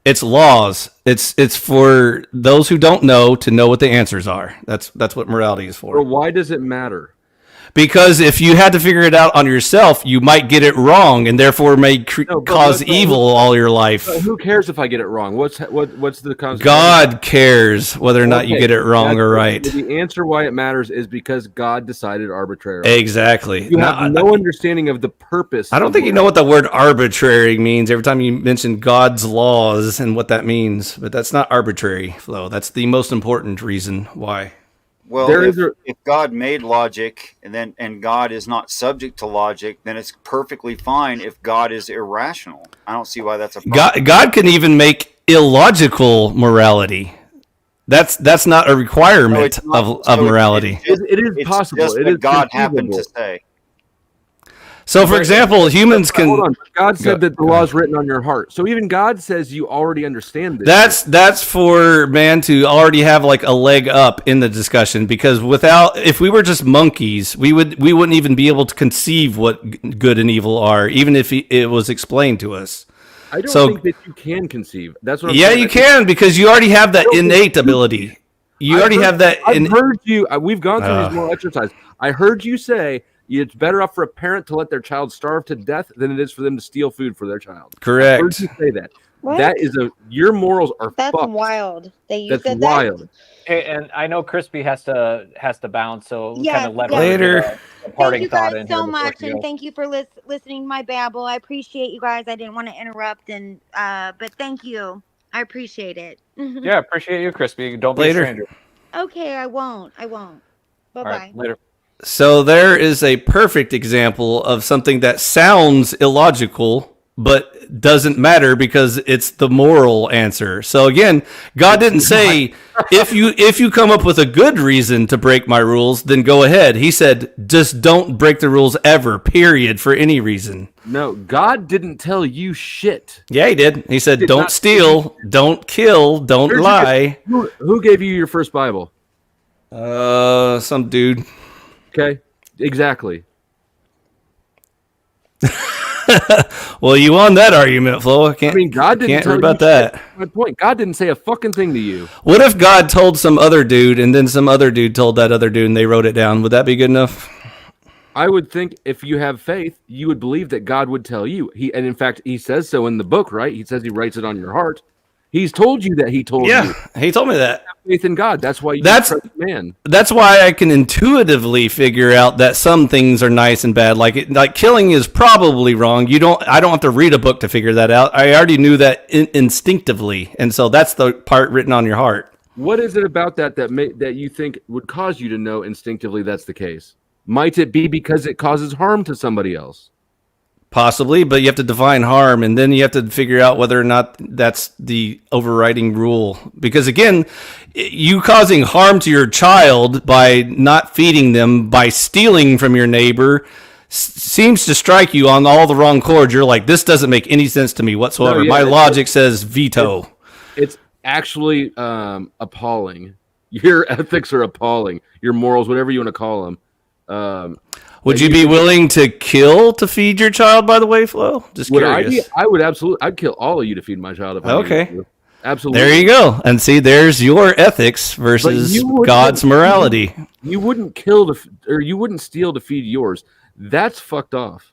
It's laws. It's for those who don't know to know what the answers are. That's what morality is for. Well, why does it matter? Because if you had to figure it out on yourself, you might get it wrong, and therefore may cause evil all your life. Who cares if I get it wrong? What's the consequence? God cares whether or not you get it wrong or right. The answer why it matters is because God decided arbitrarily. Exactly. You have no understanding of the purpose. I don't think you know what the word arbitrary means every time you mention God's laws and what that means. But that's not arbitrary, Flo. That's the most important reason why. Well, if God made logic and God is not subject to logic, then it's perfectly fine if God is irrational. I don't see why that's a problem. God can even make illogical morality. That's not a requirement of morality. It is possible. Just it what is God conceivable. happened to say. So, for example, humans can. Hold on. God said that the law is written on your heart. So even God says you already understand this. That's for man to already have like a leg up in the discussion, because if we were just monkeys, we wouldn't even be able to conceive what good and evil are, even if it was explained to us. I don't think that you can conceive. That's what I'm saying. You can, because you already have that innate ability. You already have that. I've heard you. We've gone through these moral exercises. I heard you say it's better off for a parent to let their child starve to death than it is for them to steal food for their child. Correct. I heard you say that. What? That is your morals are That's fucked. wild. That you That's said wild. that. Hey, and I know Crispy has to bounce, so Yeah, kind of let yeah. her Later. get a Thank parting you thought guys in here so before much, she and goes. thank you for listening to my babble. I appreciate you guys. I didn't want to interrupt, and but thank you. I appreciate it. Yeah, appreciate you, Crispy. Don't be Later. a stranger. Okay, I won't. Bye All bye. right, later. So there is a perfect example of something that sounds illogical, but doesn't matter because it's the moral answer. So again, God didn't say, if you come up with a good reason to break my rules, then go ahead. He said, just don't break the rules ever, period, for any reason. No, God didn't tell you shit. Yeah, he did. He said, Did don't not- steal, don't kill, don't lie. Who gave you your first Bible? Some dude. Okay, exactly. Well, you won that argument, Flo. I mean, God didn't can't tell rebut you that. shit. My point. God didn't say a fucking thing to you. What if God told some other dude, and then some other dude told that other dude, and they wrote it down? Would that be good enough? I would think if you have faith, you would believe that God would tell you. And in fact, he says so in the book, right? He says he writes it on your heart. He's told you that he told you. He told me that. Have faith in God. That's why you That's- trust man. That's why I can intuitively figure out that some things are nice and bad. Like killing is probably wrong. I don't have to read a book to figure that out. I already knew that instinctively, and so that's the part written on your heart. What is it about that you think would cause you to know instinctively that's the case? Might it be because it causes harm to somebody else? Possibly, but you have to define harm, and then you have to figure out whether or not that's the overriding rule. Because again, you causing harm to your child by not feeding them, by stealing from your neighbor, seems to strike you on all the wrong chords. You're like, this doesn't make any sense to me whatsoever. My logic says veto. It's actually appalling. Your ethics are appalling. Your morals, whatever you want to call them. Would you be willing to kill to feed your child, by the way, Flo? Just curious. I would absolutely. I'd kill all of you to feed my child. If I needed to. Absolutely. There you go. And see, there's your ethics versus God's morality. You wouldn't kill or you wouldn't steal to feed yours. That's fucked off.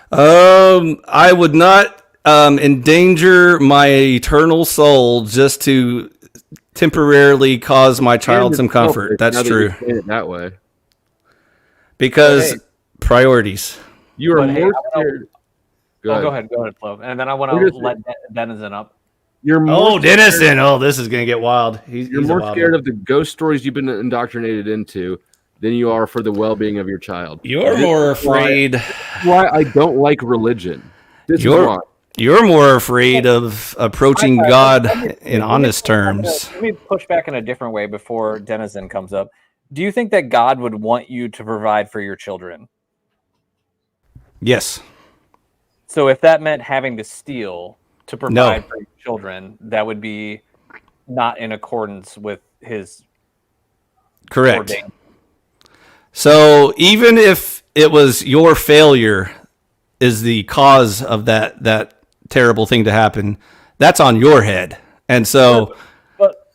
I would not endanger my eternal soul just to temporarily cause my child some comfort. That's true. That way. Because priorities. You are more scared. Go ahead, Flo. And then I want to let Denizen up. You're more Dennison. Oh, this is going to get wild. You're more scared of the ghost stories you've been indoctrinated into than you are for the well-being of your child. You're more afraid. Why I don't like religion. You're more afraid of approaching God in honest terms. Let me push back in a different way before Denizen comes up. Do you think that God would want you to provide for your children? Yes. So if that meant having to steal to provide for your children, that would be not in accordance with his correct ordained. So even if it was your failure is the cause of that terrible thing to happen, that's on your head. And so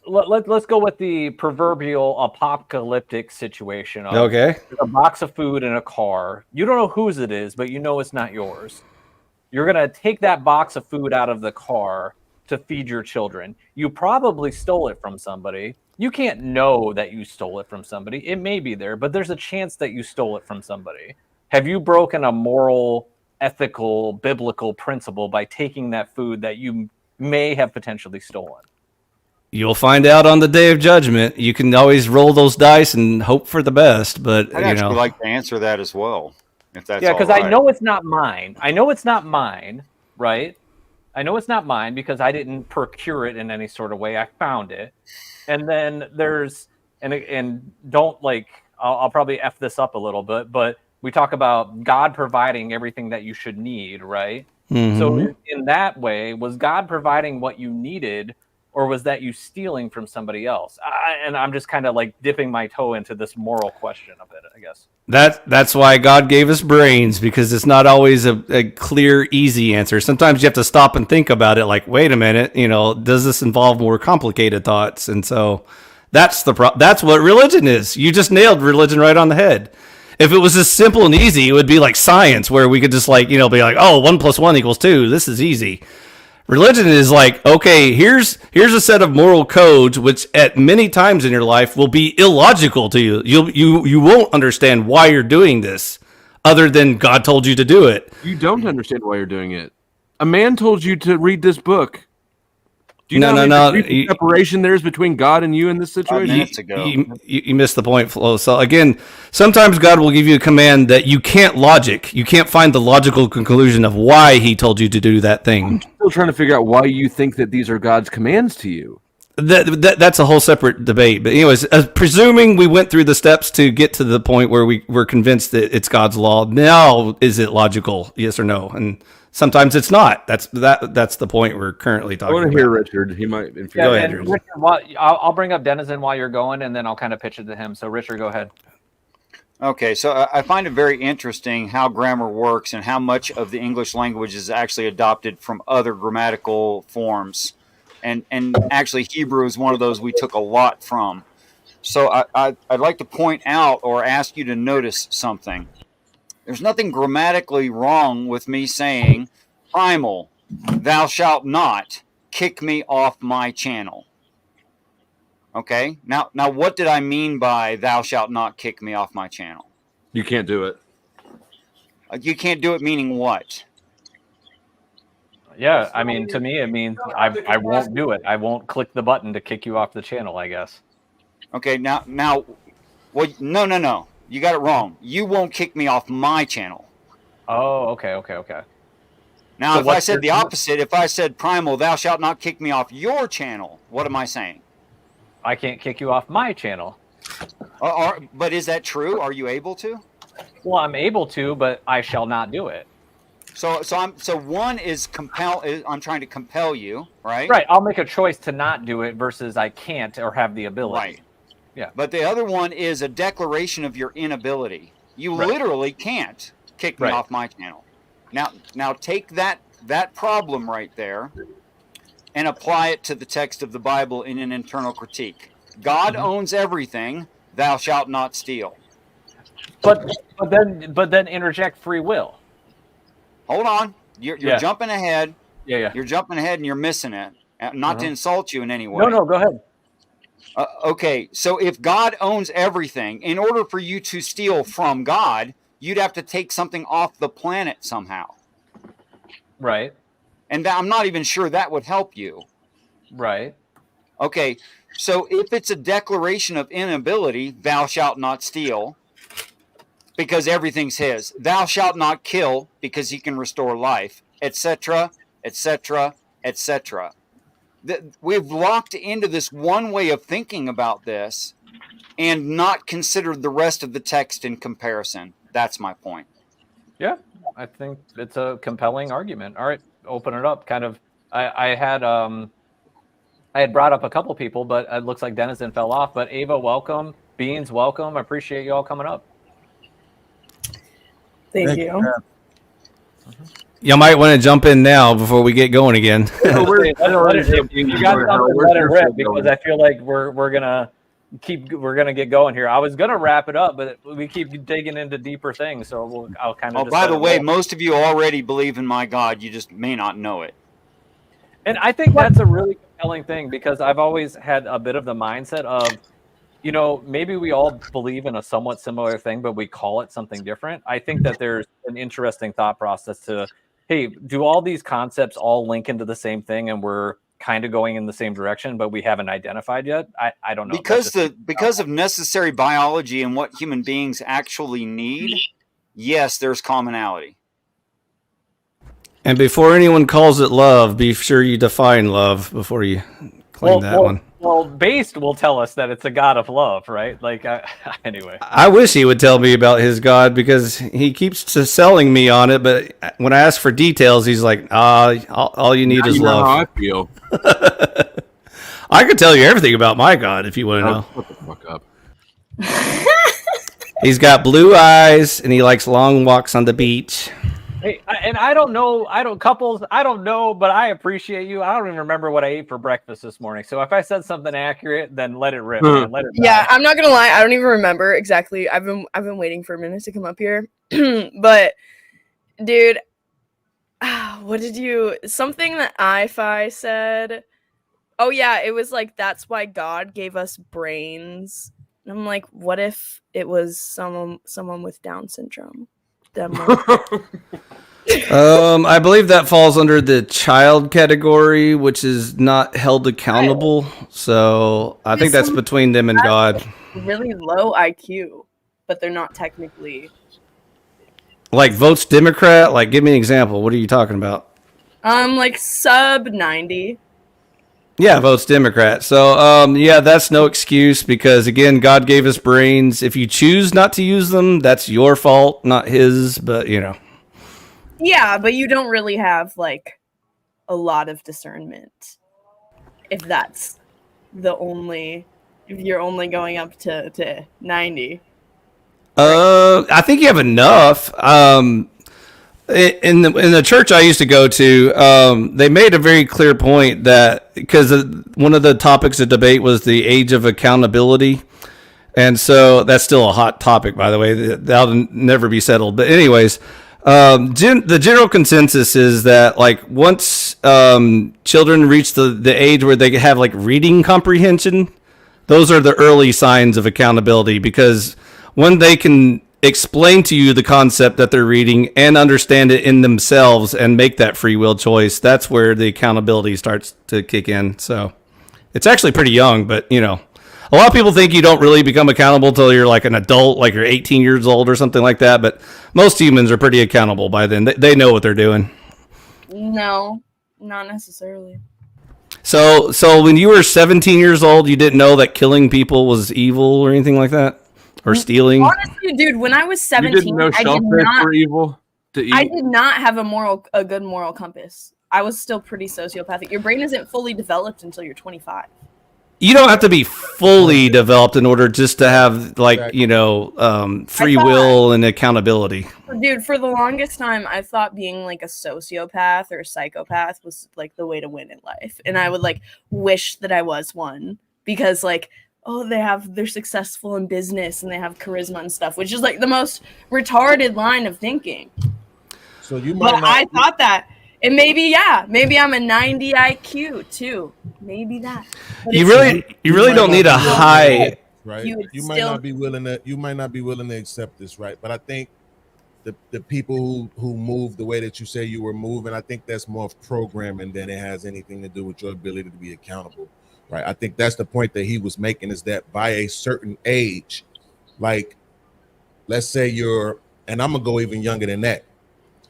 let's go with the proverbial apocalyptic situation. Of Okay. there's a box of food in a car. You don't know whose it is, but you know it's not yours. You're gonna take that box of food out of the car to feed your children. You probably stole it from somebody. You can't know that you stole it from somebody. It may be there, but there's a chance that you stole it from somebody. Have you broken a moral, ethical, biblical principle by taking that food that you may have potentially stolen? You'll find out on the day of judgment. You can always roll those dice and hope for the best, but I'd actually like to answer that as well, if that's because all right. I know it's not mine. I know it's not mine, right? I know it's not mine because I didn't procure it in any sort of way. I found it. And then there's and don't like I'll probably F this up a little bit, but we talk about God providing everything that you should need, right? Mm-hmm. So in that way, was God providing what you needed, or was that you stealing from somebody else? And I'm just kind of like dipping my toe into this moral question of it, I guess. That's why God gave us brains, because it's not always a clear, easy answer. Sometimes you have to stop and think about it. Like, wait a minute, does this involve more complicated thoughts? And so that's that's what religion is. You just nailed religion right on the head. If it was just simple and easy, it would be like science, where we could just be like, oh, 1 + 1 = 2. This is easy. Religion is like, okay, here's a set of moral codes, which at many times in your life will be illogical to you. You won't understand why you're doing this, other than God told you to do it. You don't understand why you're doing it. A man told you to read this book. Do you know how many separation there is between God and you in this situation? 5 minutes ago. You missed the point, Flo. So again, sometimes God will give you a command that you can't find the logical conclusion of why he told you to do that thing. I'm still trying to figure out why you think that these are God's commands to you. That's a whole separate debate. But anyways, presuming we went through the steps to get to the point where we're convinced that it's God's law, now is it logical? Yes or no? And sometimes it's not. That's the point we're currently talking about. I want to hear Richard. He might. Go ahead, Richard. I'll bring up Denizen while you're going, and then I'll kind of pitch it to him. So, Richard, go ahead. Okay, so I find it very interesting how grammar works and how much of the English language is actually adopted from other grammatical forms. And actually, Hebrew is one of those we took a lot from. So I'd like to point out or ask you to notice something. There's nothing grammatically wrong with me saying, primal, thou shalt not kick me off my channel. Okay? Now what did I mean by thou shalt not kick me off my channel? You can't do it. You can't do it meaning what? Yeah, I mean, to me, it means I won't do it. I won't click the button to kick you off the channel, I guess. Okay, now, well, no. You got it wrong. You won't kick me off my channel. Oh, okay. Now, So if I said the opposite, if I said, primal, thou shalt not kick me off your channel, what am I saying? I can't kick you off my channel. But is that true? Are you able to? Well, I'm able to, but I shall not do it. So one is I'm trying to compel you, right? Right. I'll make a choice to not do it versus I can't or have the ability. Right. Yeah. But the other one is a declaration of your inability. You literally can't kick me off my channel. Now take that problem right there and apply it to the text of the Bible in an internal critique. God owns everything. Thou shalt not steal. But then interject free will. Hold on. You're jumping ahead. Yeah. You're jumping ahead and you're missing it. Not to insult you in any way. No, go ahead. Okay, so if God owns everything, in order for you to steal from God, you'd have to take something off the planet somehow. Right. And I'm not even sure that would help you. Right. Okay, so if it's a declaration of inability, thou shalt not steal, because everything's his. Thou shalt not kill, because he can restore life, etc., etc., etc. We've locked into this one way of thinking about this and not considered the rest of the text in comparison. That's my point. Yeah, I think it's a compelling argument. All right, open it up. Kind of, I had brought up a couple people, but it looks like Denizen fell off. But Ava, welcome. Beans, welcome. I appreciate you all coming up. Thank you. You might want to jump in now before we get going again. If you got something, let it rip, because I feel like we're gonna get going here. I was gonna wrap it up, but we keep digging into deeper things, so I'll kind of. Oh, by the way, most of you already believe in my God. You just may not know it. And I think that's a really compelling thing, because I've always had a bit of the mindset of, maybe we all believe in a somewhat similar thing, but we call it something different. I think that there's an interesting thought process to, hey, do all these concepts all link into the same thing, and we're kind of going in the same direction, but we haven't identified yet? I don't know. Because of necessary biology and what human beings actually need, yes, there's commonality. And before anyone calls it love, be sure you define love before you claim that one. Well, Based will tell us that it's a God of love, right? Like, anyway. I wish he would tell me about his God, because he keeps selling me on it. But when I ask for details, he's like, all you need is love. How I feel. I could tell you everything about my God if you want to know. Shut the fuck up. He's got blue eyes and he likes long walks on the beach. Hey, and I don't know, but I appreciate you. I don't even remember what I ate for breakfast this morning. So if I said something accurate, then let it rip. Man. Let it Yeah, I'm not gonna lie. I don't even remember exactly. I've been waiting for a minute to come up here, but dude, something that I-Fi said? Oh yeah, it was like, that's why God gave us brains. And I'm like, what if it was someone with Down syndrome? I believe that falls under the child category, which is not held accountable. So I think that's between them and God. Really low IQ, but they're not technically. Like votes Democrat? Like, give me an example. What are you talking about? Like sub 90. Yeah, votes Democrat. So, yeah, that's no excuse, because, again, God gave us brains. If you choose not to use them, that's your fault, not his, but, Yeah, but you don't really have, like, a lot of discernment. If that's if you're only going up to 90. I think you have enough. In the church I used to go to, they made a very clear point that, because one of the topics of debate was the age of accountability, and so that's still a hot topic, by the way. That'll never be settled. But anyways, the general consensus is that, like, once children reach the age where they have like reading comprehension, those are the early signs of accountability, because when they can explain to you the concept that they're reading and understand it in themselves and make that free will choice, that's where the accountability starts to kick in. So it's actually pretty young, but a lot of people think you don't really become accountable till you're like an adult, like you're 18 years old or something like that. But most humans are pretty accountable by then. They know what they're doing. No, not necessarily. So when you were 17 years old, you didn't know that killing people was evil or anything like that? Or stealing? Honestly, dude, when I was 17, were evil to eat? I did not have a good moral compass. I was still pretty sociopathic. Your brain isn't fully developed until you're 25. You don't have to be fully developed in order just to have, like, free will and accountability. Dude, for the longest time, I thought being like a sociopath or a psychopath was like the way to win in life. And I would like wish that I was one, because like, oh, they're successful in business and they have charisma and stuff, which is like the most retarded line of thinking. So you might. But I thought that, and maybe I'm a 90 IQ too. Maybe that. But you really don't need a high. Right. You might not be willing to accept this, right? But I think the people who move the way that you say you were moving, I think that's more of programming than it has anything to do with your ability to be accountable. Right. I think that's the point that he was making, is that by a certain age, like, let's say and I'm going to go even younger than that.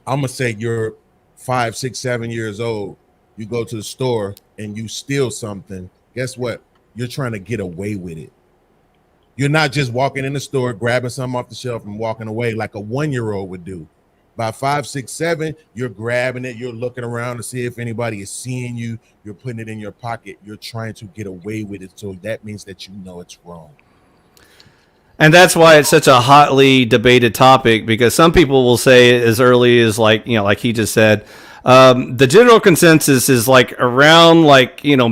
I'm going to say you're 5, 6, 7 years old. You go to the store and you steal something. Guess what? You're trying to get away with it. You're not just walking in the store, grabbing something off the shelf and walking away like a 1-year-old would do. By 5, 6, 7, you're grabbing it. You're looking around to see if anybody is seeing you. You're putting it in your pocket. You're trying to get away with it. So that means that you know it's wrong. And that's why it's such a hotly debated topic, because some people will say as early as like he just said, the general consensus is like around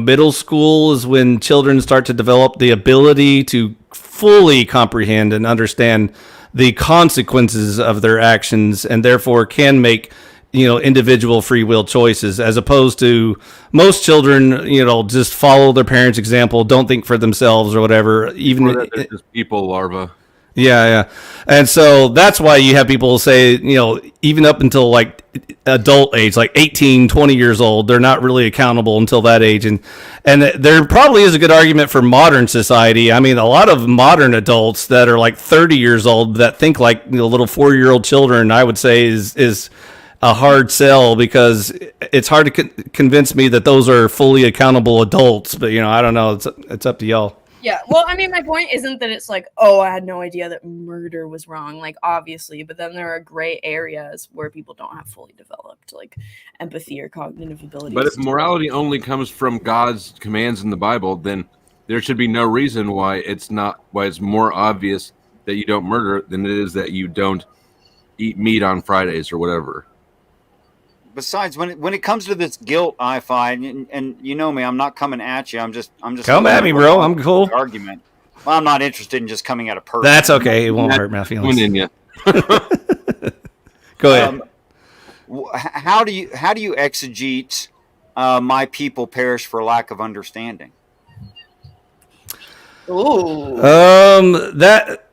middle school is when children start to develop the ability to fully comprehend and understand the consequences of their actions, and therefore can make individual free will choices, as opposed to most children, just follow their parents' example, don't think for themselves or whatever. Even or that just people larva. Yeah. And so that's why you have people say, even up until like adult age, like 18, 20 years old, they're not really accountable until that age. And there probably is a good argument for modern society. I mean, a lot of modern adults that are like 30 years old that think like little 4-year-old children, I would say is a hard sell, because it's hard to convince me that those are fully accountable adults. But, I don't know. It's up to y'all. Yeah, well, I mean, my point isn't that it's like, oh, I had no idea that murder was wrong, like, obviously, but then there are gray areas where people don't have fully developed, like, empathy or cognitive abilities. But if morality only comes from God's commands in the Bible, then there should be no reason why it's more obvious that you don't murder than it is that you don't eat meat on Fridays or whatever. Besides, when it comes to this guilt, I-Fi, and you know me, I'm not coming at you. I'm just come at me, bro. I'm cool. Argument. Well, I'm not interested in just coming at a person. That's okay. It won't hurt my feelings. Go ahead. How do you exegete my people perish for lack of understanding? Ooh.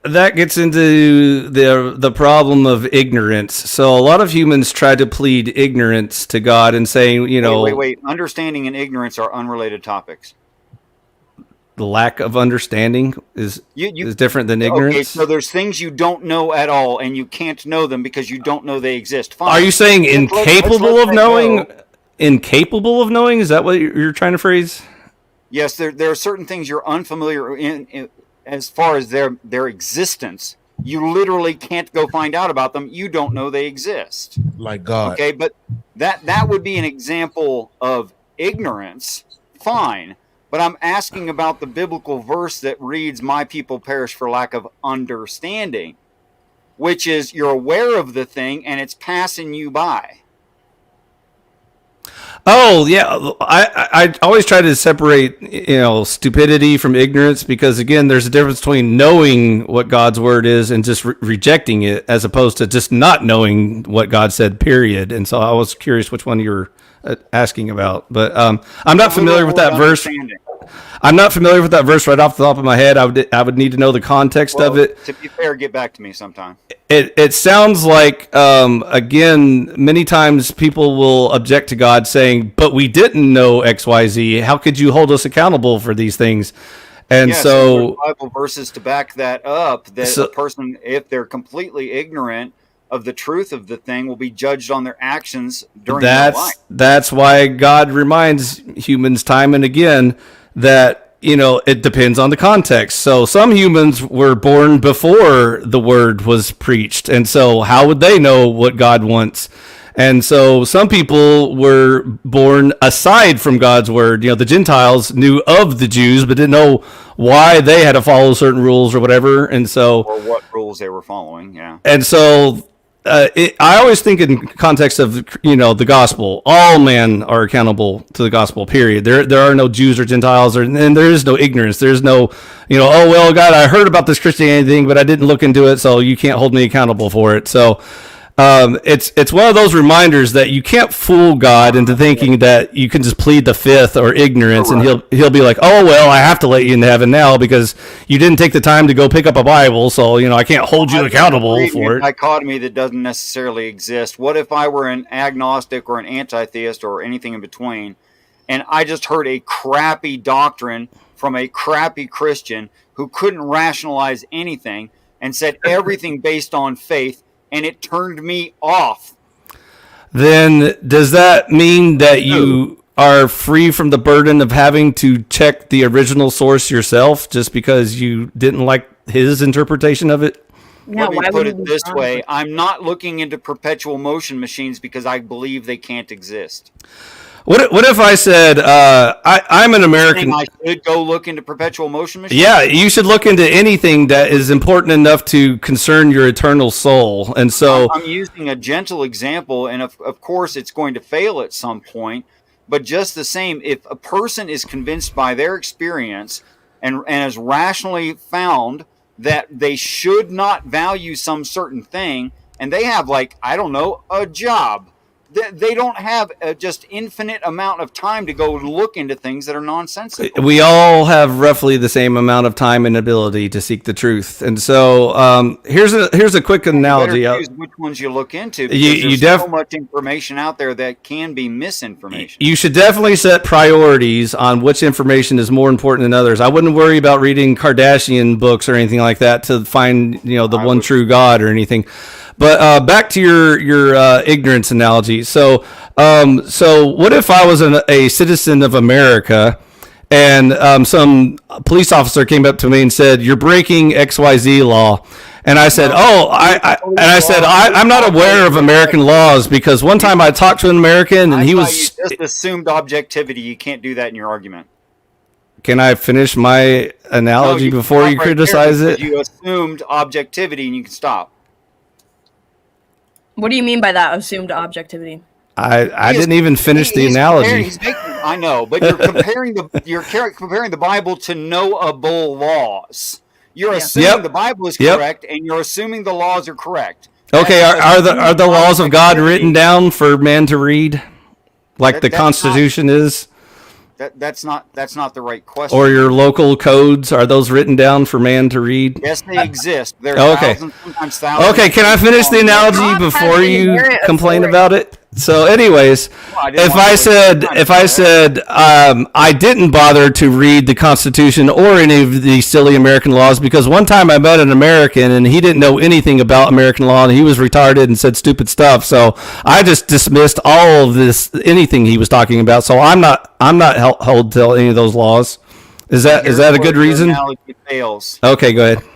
That gets into the problem of ignorance. So a lot of humans try to plead ignorance to God and saying, Wait. Understanding and ignorance are unrelated topics. The lack of understanding is different than ignorance. Okay, so there's things you don't know at all, and you can't know them because you don't know they exist. Fine. Are you saying incapable of knowing? Incapable of knowing? Is that what you're trying to phrase? Yes, there are certain things you're unfamiliar in as far as their existence. You literally can't go find out about them. You don't know they exist. Like God. Okay, but that would be an example of ignorance. Fine. But I'm asking about the biblical verse that reads, "My people perish for lack of understanding," which is you're aware of the thing and it's passing you by. Oh yeah, I always try to separate stupidity from ignorance, because again, there's a difference between knowing what God's word is and just rejecting it, as opposed to just not knowing what God said. Period. And so I was curious which one you were asking about, but I'm not familiar with that verse. I'm not familiar with that verse right off the top of my head. I would need to know the context of it. To be fair, get back to me sometime. It sounds like, again, many times people will object to God saying, but we didn't know X, Y, Z. How could you hold us accountable for these things? And so Bible verses to back that up, that a person, if they're completely ignorant of the truth of the thing, will be judged on their actions during their life. That's why God reminds humans time and again that, it depends on the context. So some humans were born before the word was preached. And so how would they know what God wants? And so some people were born aside from God's word. The Gentiles knew of the Jews, but didn't know why they had to follow certain rules or whatever. And so, or what rules they were following. Yeah. And so, I always think in context of the gospel, all men are accountable to the gospel. Period. There are no Jews or Gentiles, and there is no ignorance. There's no oh well, God, I heard about this Christianity thing, but I didn't look into it, so you can't hold me accountable for it. So it's one of those reminders that you can't fool God into thinking that you can just plead the fifth or ignorance, and he'll be like, oh well, I have to let you into heaven now because you didn't take the time to go pick up a Bible, so I can't hold you accountable for it. Dichotomy that doesn't necessarily exist. What if I were an agnostic or an anti-theist or anything in between, and I just heard a crappy doctrine from a crappy Christian who couldn't rationalize anything and said everything based on faith, and it turned me off? Then does that mean that you are free from the burden of having to check the original source yourself just because you didn't like his interpretation of it? Yeah, Let me put it this way. I'm not looking into perpetual motion machines because I believe they can't exist. What if I said I'm an American? I should go look into perpetual motion machines. Yeah, you should look into anything that is important enough to concern your eternal soul. And so I'm using a gentle example, and of course it's going to fail at some point. But just the same, if a person is convinced by their experience and has rationally found that they should not value some certain thing, and they have, like, I don't know, a job. They don't have a just infinite amount of time to go look into things that are nonsensical. we all have roughly the same amount of time and ability to seek the truth. And so here's a quick analogy. You better choose which ones you look into, because there's so much information out there that can be misinformation. You should definitely set priorities on which information is more important than others. I wouldn't worry about reading Kardashian books or anything like that to find the one true God or anything. But back to your ignorance analogy. So what if I was a citizen of America, and some police officer came up to me and said, "You're breaking XYZ law," and I said, "I'm not aware of American laws, because one time I talked to an American and he was." You just assumed objectivity. You can't do that in your argument. Can I finish my analogy before you criticize it? You assumed objectivity, and you can stop. What do you mean by that? Assumed objectivity. I didn't even finish the analogy. I know, but you're comparing the Bible to knowable laws. You're assuming the Bible is correct, and you're assuming the laws are correct. Okay, are the laws of God written down for man to read, like the Constitution is? That's not the right question. Or your local codes, are those written down for man to read? Yes, they exist. There are thousands, sometimes thousands. Okay, can I finish the analogy before you complain about it? So, anyways, if I said I didn't bother to read the Constitution or any of the silly American laws, because one time I met an American and he didn't know anything about American law and he was retarded and said stupid stuff, so I just dismissed all of anything he was talking about. So I'm not held to any of those laws. Is that a good reason? Analogy fails. Okay, go ahead.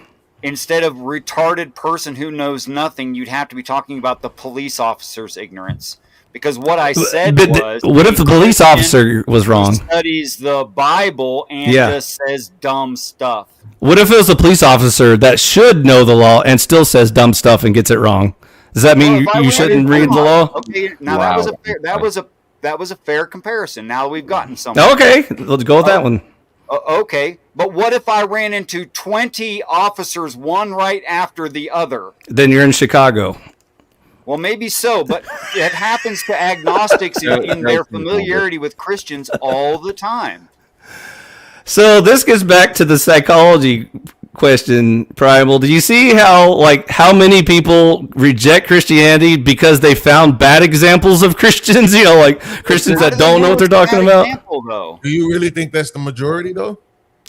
Instead of retarded person who knows nothing, you'd have to be talking about the police officer's ignorance. Because what I said was... What if the police officer was wrong? Studies the Bible and just says dumb stuff. What if it was a police officer that should know the law and still says dumb stuff and gets it wrong? Does that mean you shouldn't read the law? Okay, now that was a fair comparison. Now we've gotten somewhere. Okay, let's go with that one. Okay, but what if I ran into 20 officers, one right after the other? Then you're in Chicago. Well, maybe so, but it happens to agnostics in their familiarity with Christians all the time. So this gets back to the psychology question, Primal. Do you see how many people reject Christianity because they found bad examples of Christians? Like Christians that don't know what they're talking about. Do you really think that's the majority, though?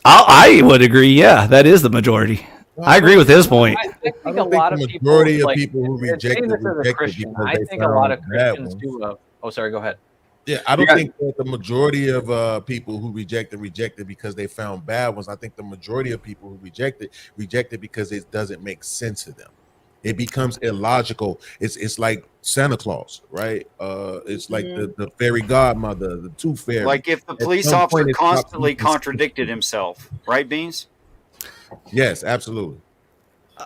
I would agree. Yeah, that is the majority. I agree with his point. I think a lot of majority people, of people who reject it I think a lot of Christians do. Oh, sorry. Go ahead. Yeah, I don't think that the majority of people who reject it because they found bad ones. I think the majority of people who reject it because it doesn't make sense to them. It becomes illogical. It's like Santa Claus, right? It's like the fairy godmother, the tooth fairy. Like if the police officer constantly contradicted himself, right, Beans? Yes, absolutely.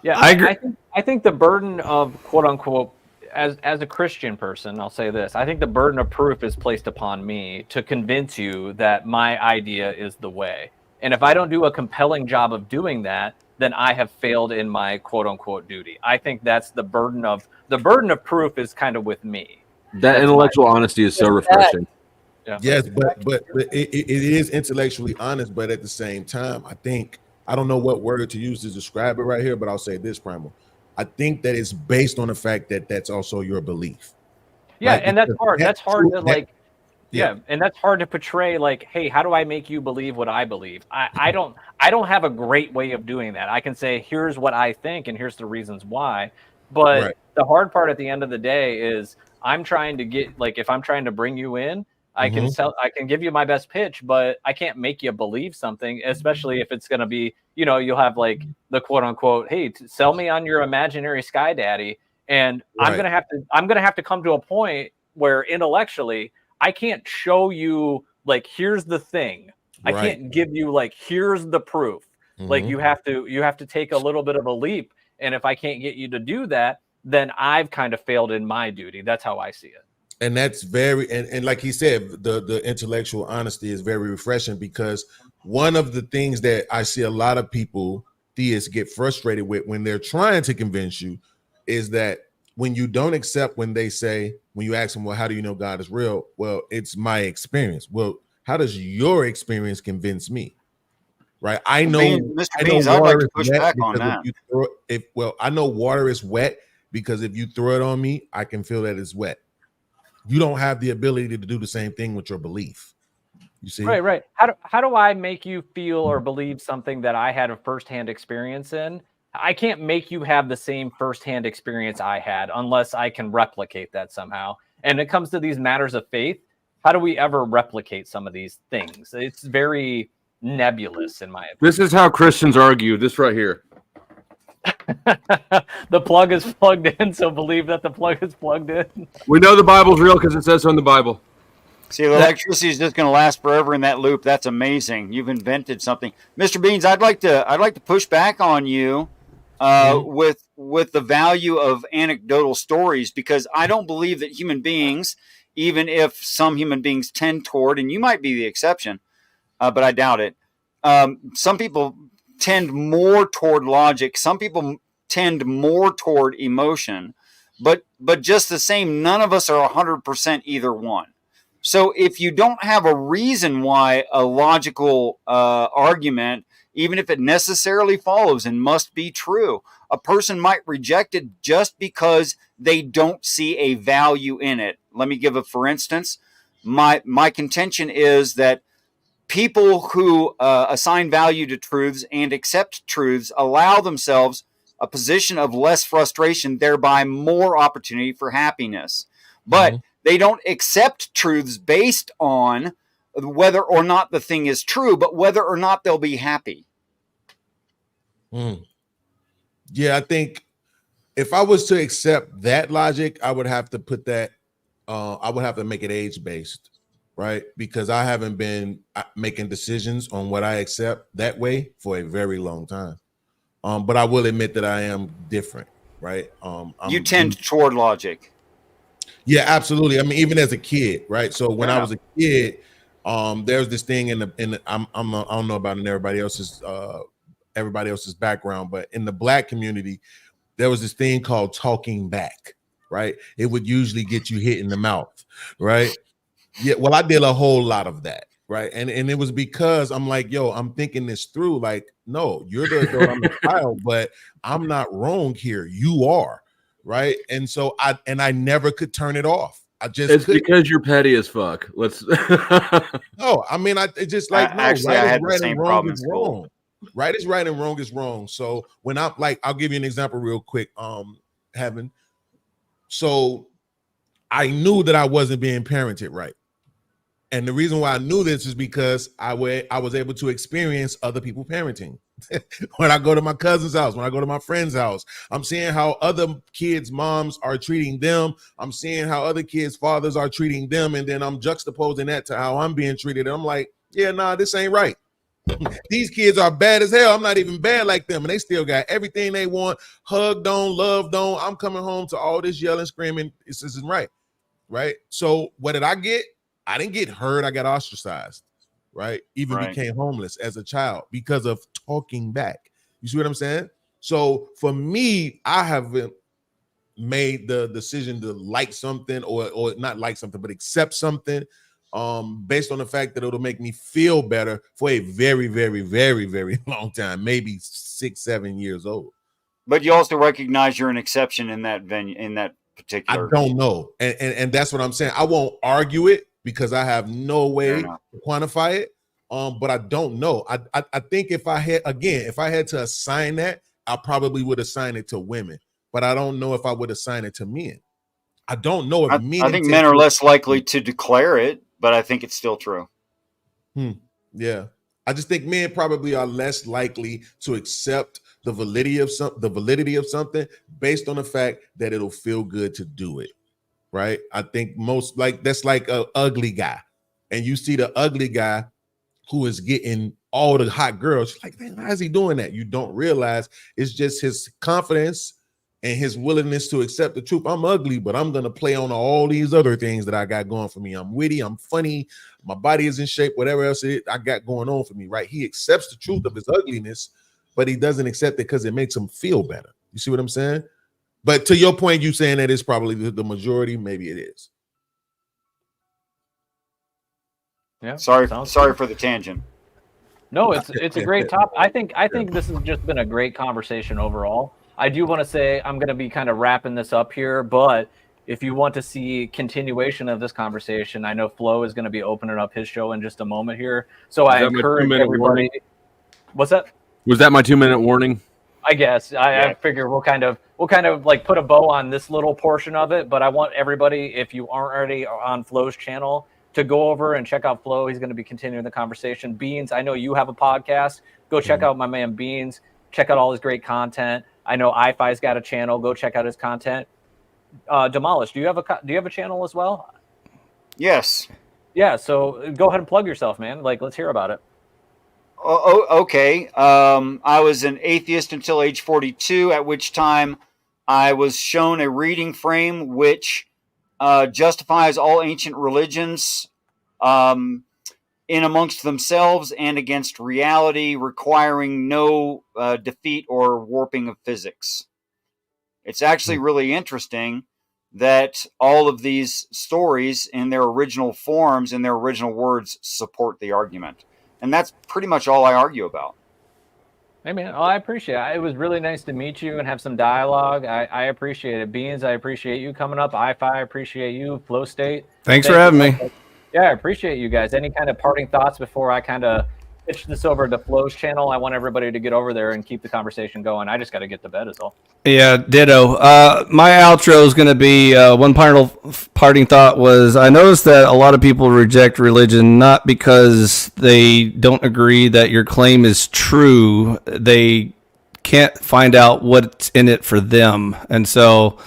Yeah, I agree. I think the burden of quote unquote, as a Christian person, I'll say this: I think the burden of proof is placed upon me to convince you that my idea is the way. And if I don't do a compelling job of doing that, then I have failed in my quote unquote duty. I think that's the burden of proof is kind of with me. That intellectual honesty is so refreshing. Yeah. Yes, but it is intellectually honest, but at the same time, I don't know what word to use to describe it right here, but I'll say this, Primal. I think that it's based on the fact that that's also your belief. Yeah, and that's hard. That's hard to and that's hard to portray. Like, hey, how do I make you believe what I believe? I don't have a great way of doing that. I can say, here's what I think, and here's the reasons why. But the hard part at the end of the day is I'm trying to get, like, if I'm trying to bring you in, I can give you my best pitch, but I can't make you believe something, especially if it's going to be, you'll have like the quote unquote, hey, sell me on your imaginary sky daddy. And I'm going to have to come to a point where intellectually I can't show you like here's the thing. I Right. can't give you like here's the proof. Like Mhm. you have to take a little bit of a leap. And if I can't get you to do that, then I've kind of failed in my duty. That's how I see it. And that's very and like he said, the intellectual honesty is very refreshing, because one of the things that I see a lot of people, theists, get frustrated with when they're trying to convince you is that when you don't accept, when they say, when you ask them, well, how do you know God is real? Well, it's my experience. Well, how does your experience convince me? Right? I know Mr. Beans, I'd like water to is push wet back on because if that. you throw I know water is wet because if you throw it on me, I can feel that it's wet. You don't have the ability to do the same thing with your belief. You see? Right. How do I make you feel or believe something that I had a firsthand experience in? I can't make you have the same firsthand experience I had unless I can replicate that somehow. And it comes to these matters of faith. How do we ever replicate some of these things? It's very nebulous in my opinion. This is how Christians argue. This right here. The plug is plugged in, so believe that the plug is plugged in. We know the Bible's real because it says so in the Bible. See, the electricity is just going to last forever in that loop. That's amazing. You've invented something, Mr. Beans. I'd like to push back on you with the value of anecdotal stories, because I don't believe that human beings, even if some human beings tend toward, and you might be the exception, but I doubt it. Some people tend more toward logic. Some people tend more toward emotion, but just the same, none of us are 100% either one. So if you don't have a reason why a logical argument, even if it necessarily follows and must be true, a person might reject it just because they don't see a value in it. Let me give for instance. My contention is that people who assign value to truths and accept truths allow themselves a position of less frustration, thereby more opportunity for happiness. But they don't accept truths based on whether or not the thing is true, but whether or not they'll be happy. Yeah, I think if I was to accept that logic, I would have to put that, I would have to make it age-based, right? Because I haven't been making decisions on what I accept that way for a very long time. But I will admit that I am different, right? You tend toward logic. Yeah, absolutely. I mean, even as a kid, right? So when I was a kid, there's this thing in the I don't know about in everybody else's background, but in the Black community, there was this thing called talking back, right? It would usually get you hit in the mouth, right? Yeah, well, I did a whole lot of that, right? And it was because I'm like, yo, I'm thinking this through. Like, no, you're the adult, I'm the child, but I'm not wrong here. You are, right? And so I never could turn it off. It's because you're petty as fuck. Let's no, I mean, it's just like no, actually, right I is had the right same and wrong problem in is school. wrong. Right is right and wrong is wrong. So when I'm like, I'll give you an example real quick. Heaven. So I knew that I wasn't being parented right. And the reason why I knew this is because I was able to experience other people parenting. When I go to my cousin's house, when I go to my friend's house, I'm seeing how other kids' moms are treating them. I'm seeing how other kids' fathers are treating them. And then I'm juxtaposing that to how I'm being treated. And I'm like, yeah, nah, this ain't right. These kids are bad as hell. I'm not even bad like them. And they still got everything they want. Hugged on, loved on. I'm coming home to all this yelling, screaming. This isn't right. Right. So what did I get? I didn't get hurt. I got ostracized. Right. Even became homeless as a child because of talking back. You see what I'm saying? So for me, I haven't made the decision to like something or not like something, but accept something based on the fact that it'll make me feel better for a very, very, very, very long time, maybe 6-7 years old. But you also recognize you're an exception in that venue, in that particular. I don't know, and that's what I'm saying. I won't argue it because I have no way to quantify it. But I don't know. I think if I had to assign that, I probably would assign it to women. But I don't know if I would assign it to men. I don't know if men. I think men are less likely to declare it, but I think it's still true. Yeah, I just think men probably are less likely to accept the validity of something based on the fact that it'll feel good to do it. right? I think most like that's like a ugly guy, and you see the ugly guy who is getting all the hot girls. You're like, man, how is he doing that? You don't realize it's just his confidence and his willingness to accept the truth. I'm ugly, but I'm gonna play on all these other things that I got going for me. I'm witty, I'm funny, my body is in shape, whatever else I got going on for me, right? He accepts the truth of his ugliness, but he doesn't accept it because it makes him feel better. You see what I'm saying? But to your point, you saying that it's probably the majority, maybe it is. Yeah. Sorry for the tangent. No, it's a great topic. I think this has just been a great conversation overall. I do want to say I'm going to be kind of wrapping this up here, but if you want to see continuation of this conversation, I know Flo is going to be opening up his show in just a moment here. So I encourage everybody. Warning? What's that? Was that my 2-minute warning? I guess I figure we'll kind of like put a bow on this little portion of it, but I want everybody, if you aren't already on Flo's channel, to go over and check out Flo. He's going to be continuing the conversation. Beans, I know you have a podcast. Go check out my man Beans. Check out all his great content. I know iFi's got a channel. Go check out his content. Demolish, do you have a channel as well? Yes. Yeah, so go ahead and plug yourself, man. Like, let's hear about it. Okay. I was an atheist until age 42, at which time I was shown a reading frame which justifies all ancient religions in amongst themselves and against reality, requiring no defeat or warping of physics. It's actually really interesting that all of these stories in their original forms, in their original words, support the argument. And that's pretty much all I argue about. Hey, man, I appreciate it. It was really nice to meet you and have some dialogue. I appreciate it. Beans, I appreciate you coming up. iFi, I appreciate you. Flow State. Thanks for having me. Yeah, I appreciate you guys. Any kind of parting thoughts before I kind of pitch this over to Flo's channel? I want everybody to get over there and keep the conversation going. I just got to get to bed is all. Yeah, ditto. My outro is going to be one parting thought was I noticed that a lot of people reject religion not because they don't agree that your claim is true. They can't find out what's in it for them. And so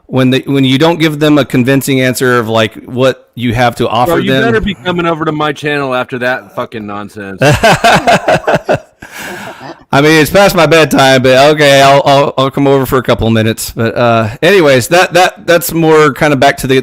when you don't give them a convincing answer of like what you have to offer them. You better be coming over to my channel after that fucking nonsense. I mean, it's past my bedtime, but okay, I'll come over for a couple of minutes. But anyways, that's more kind of back to the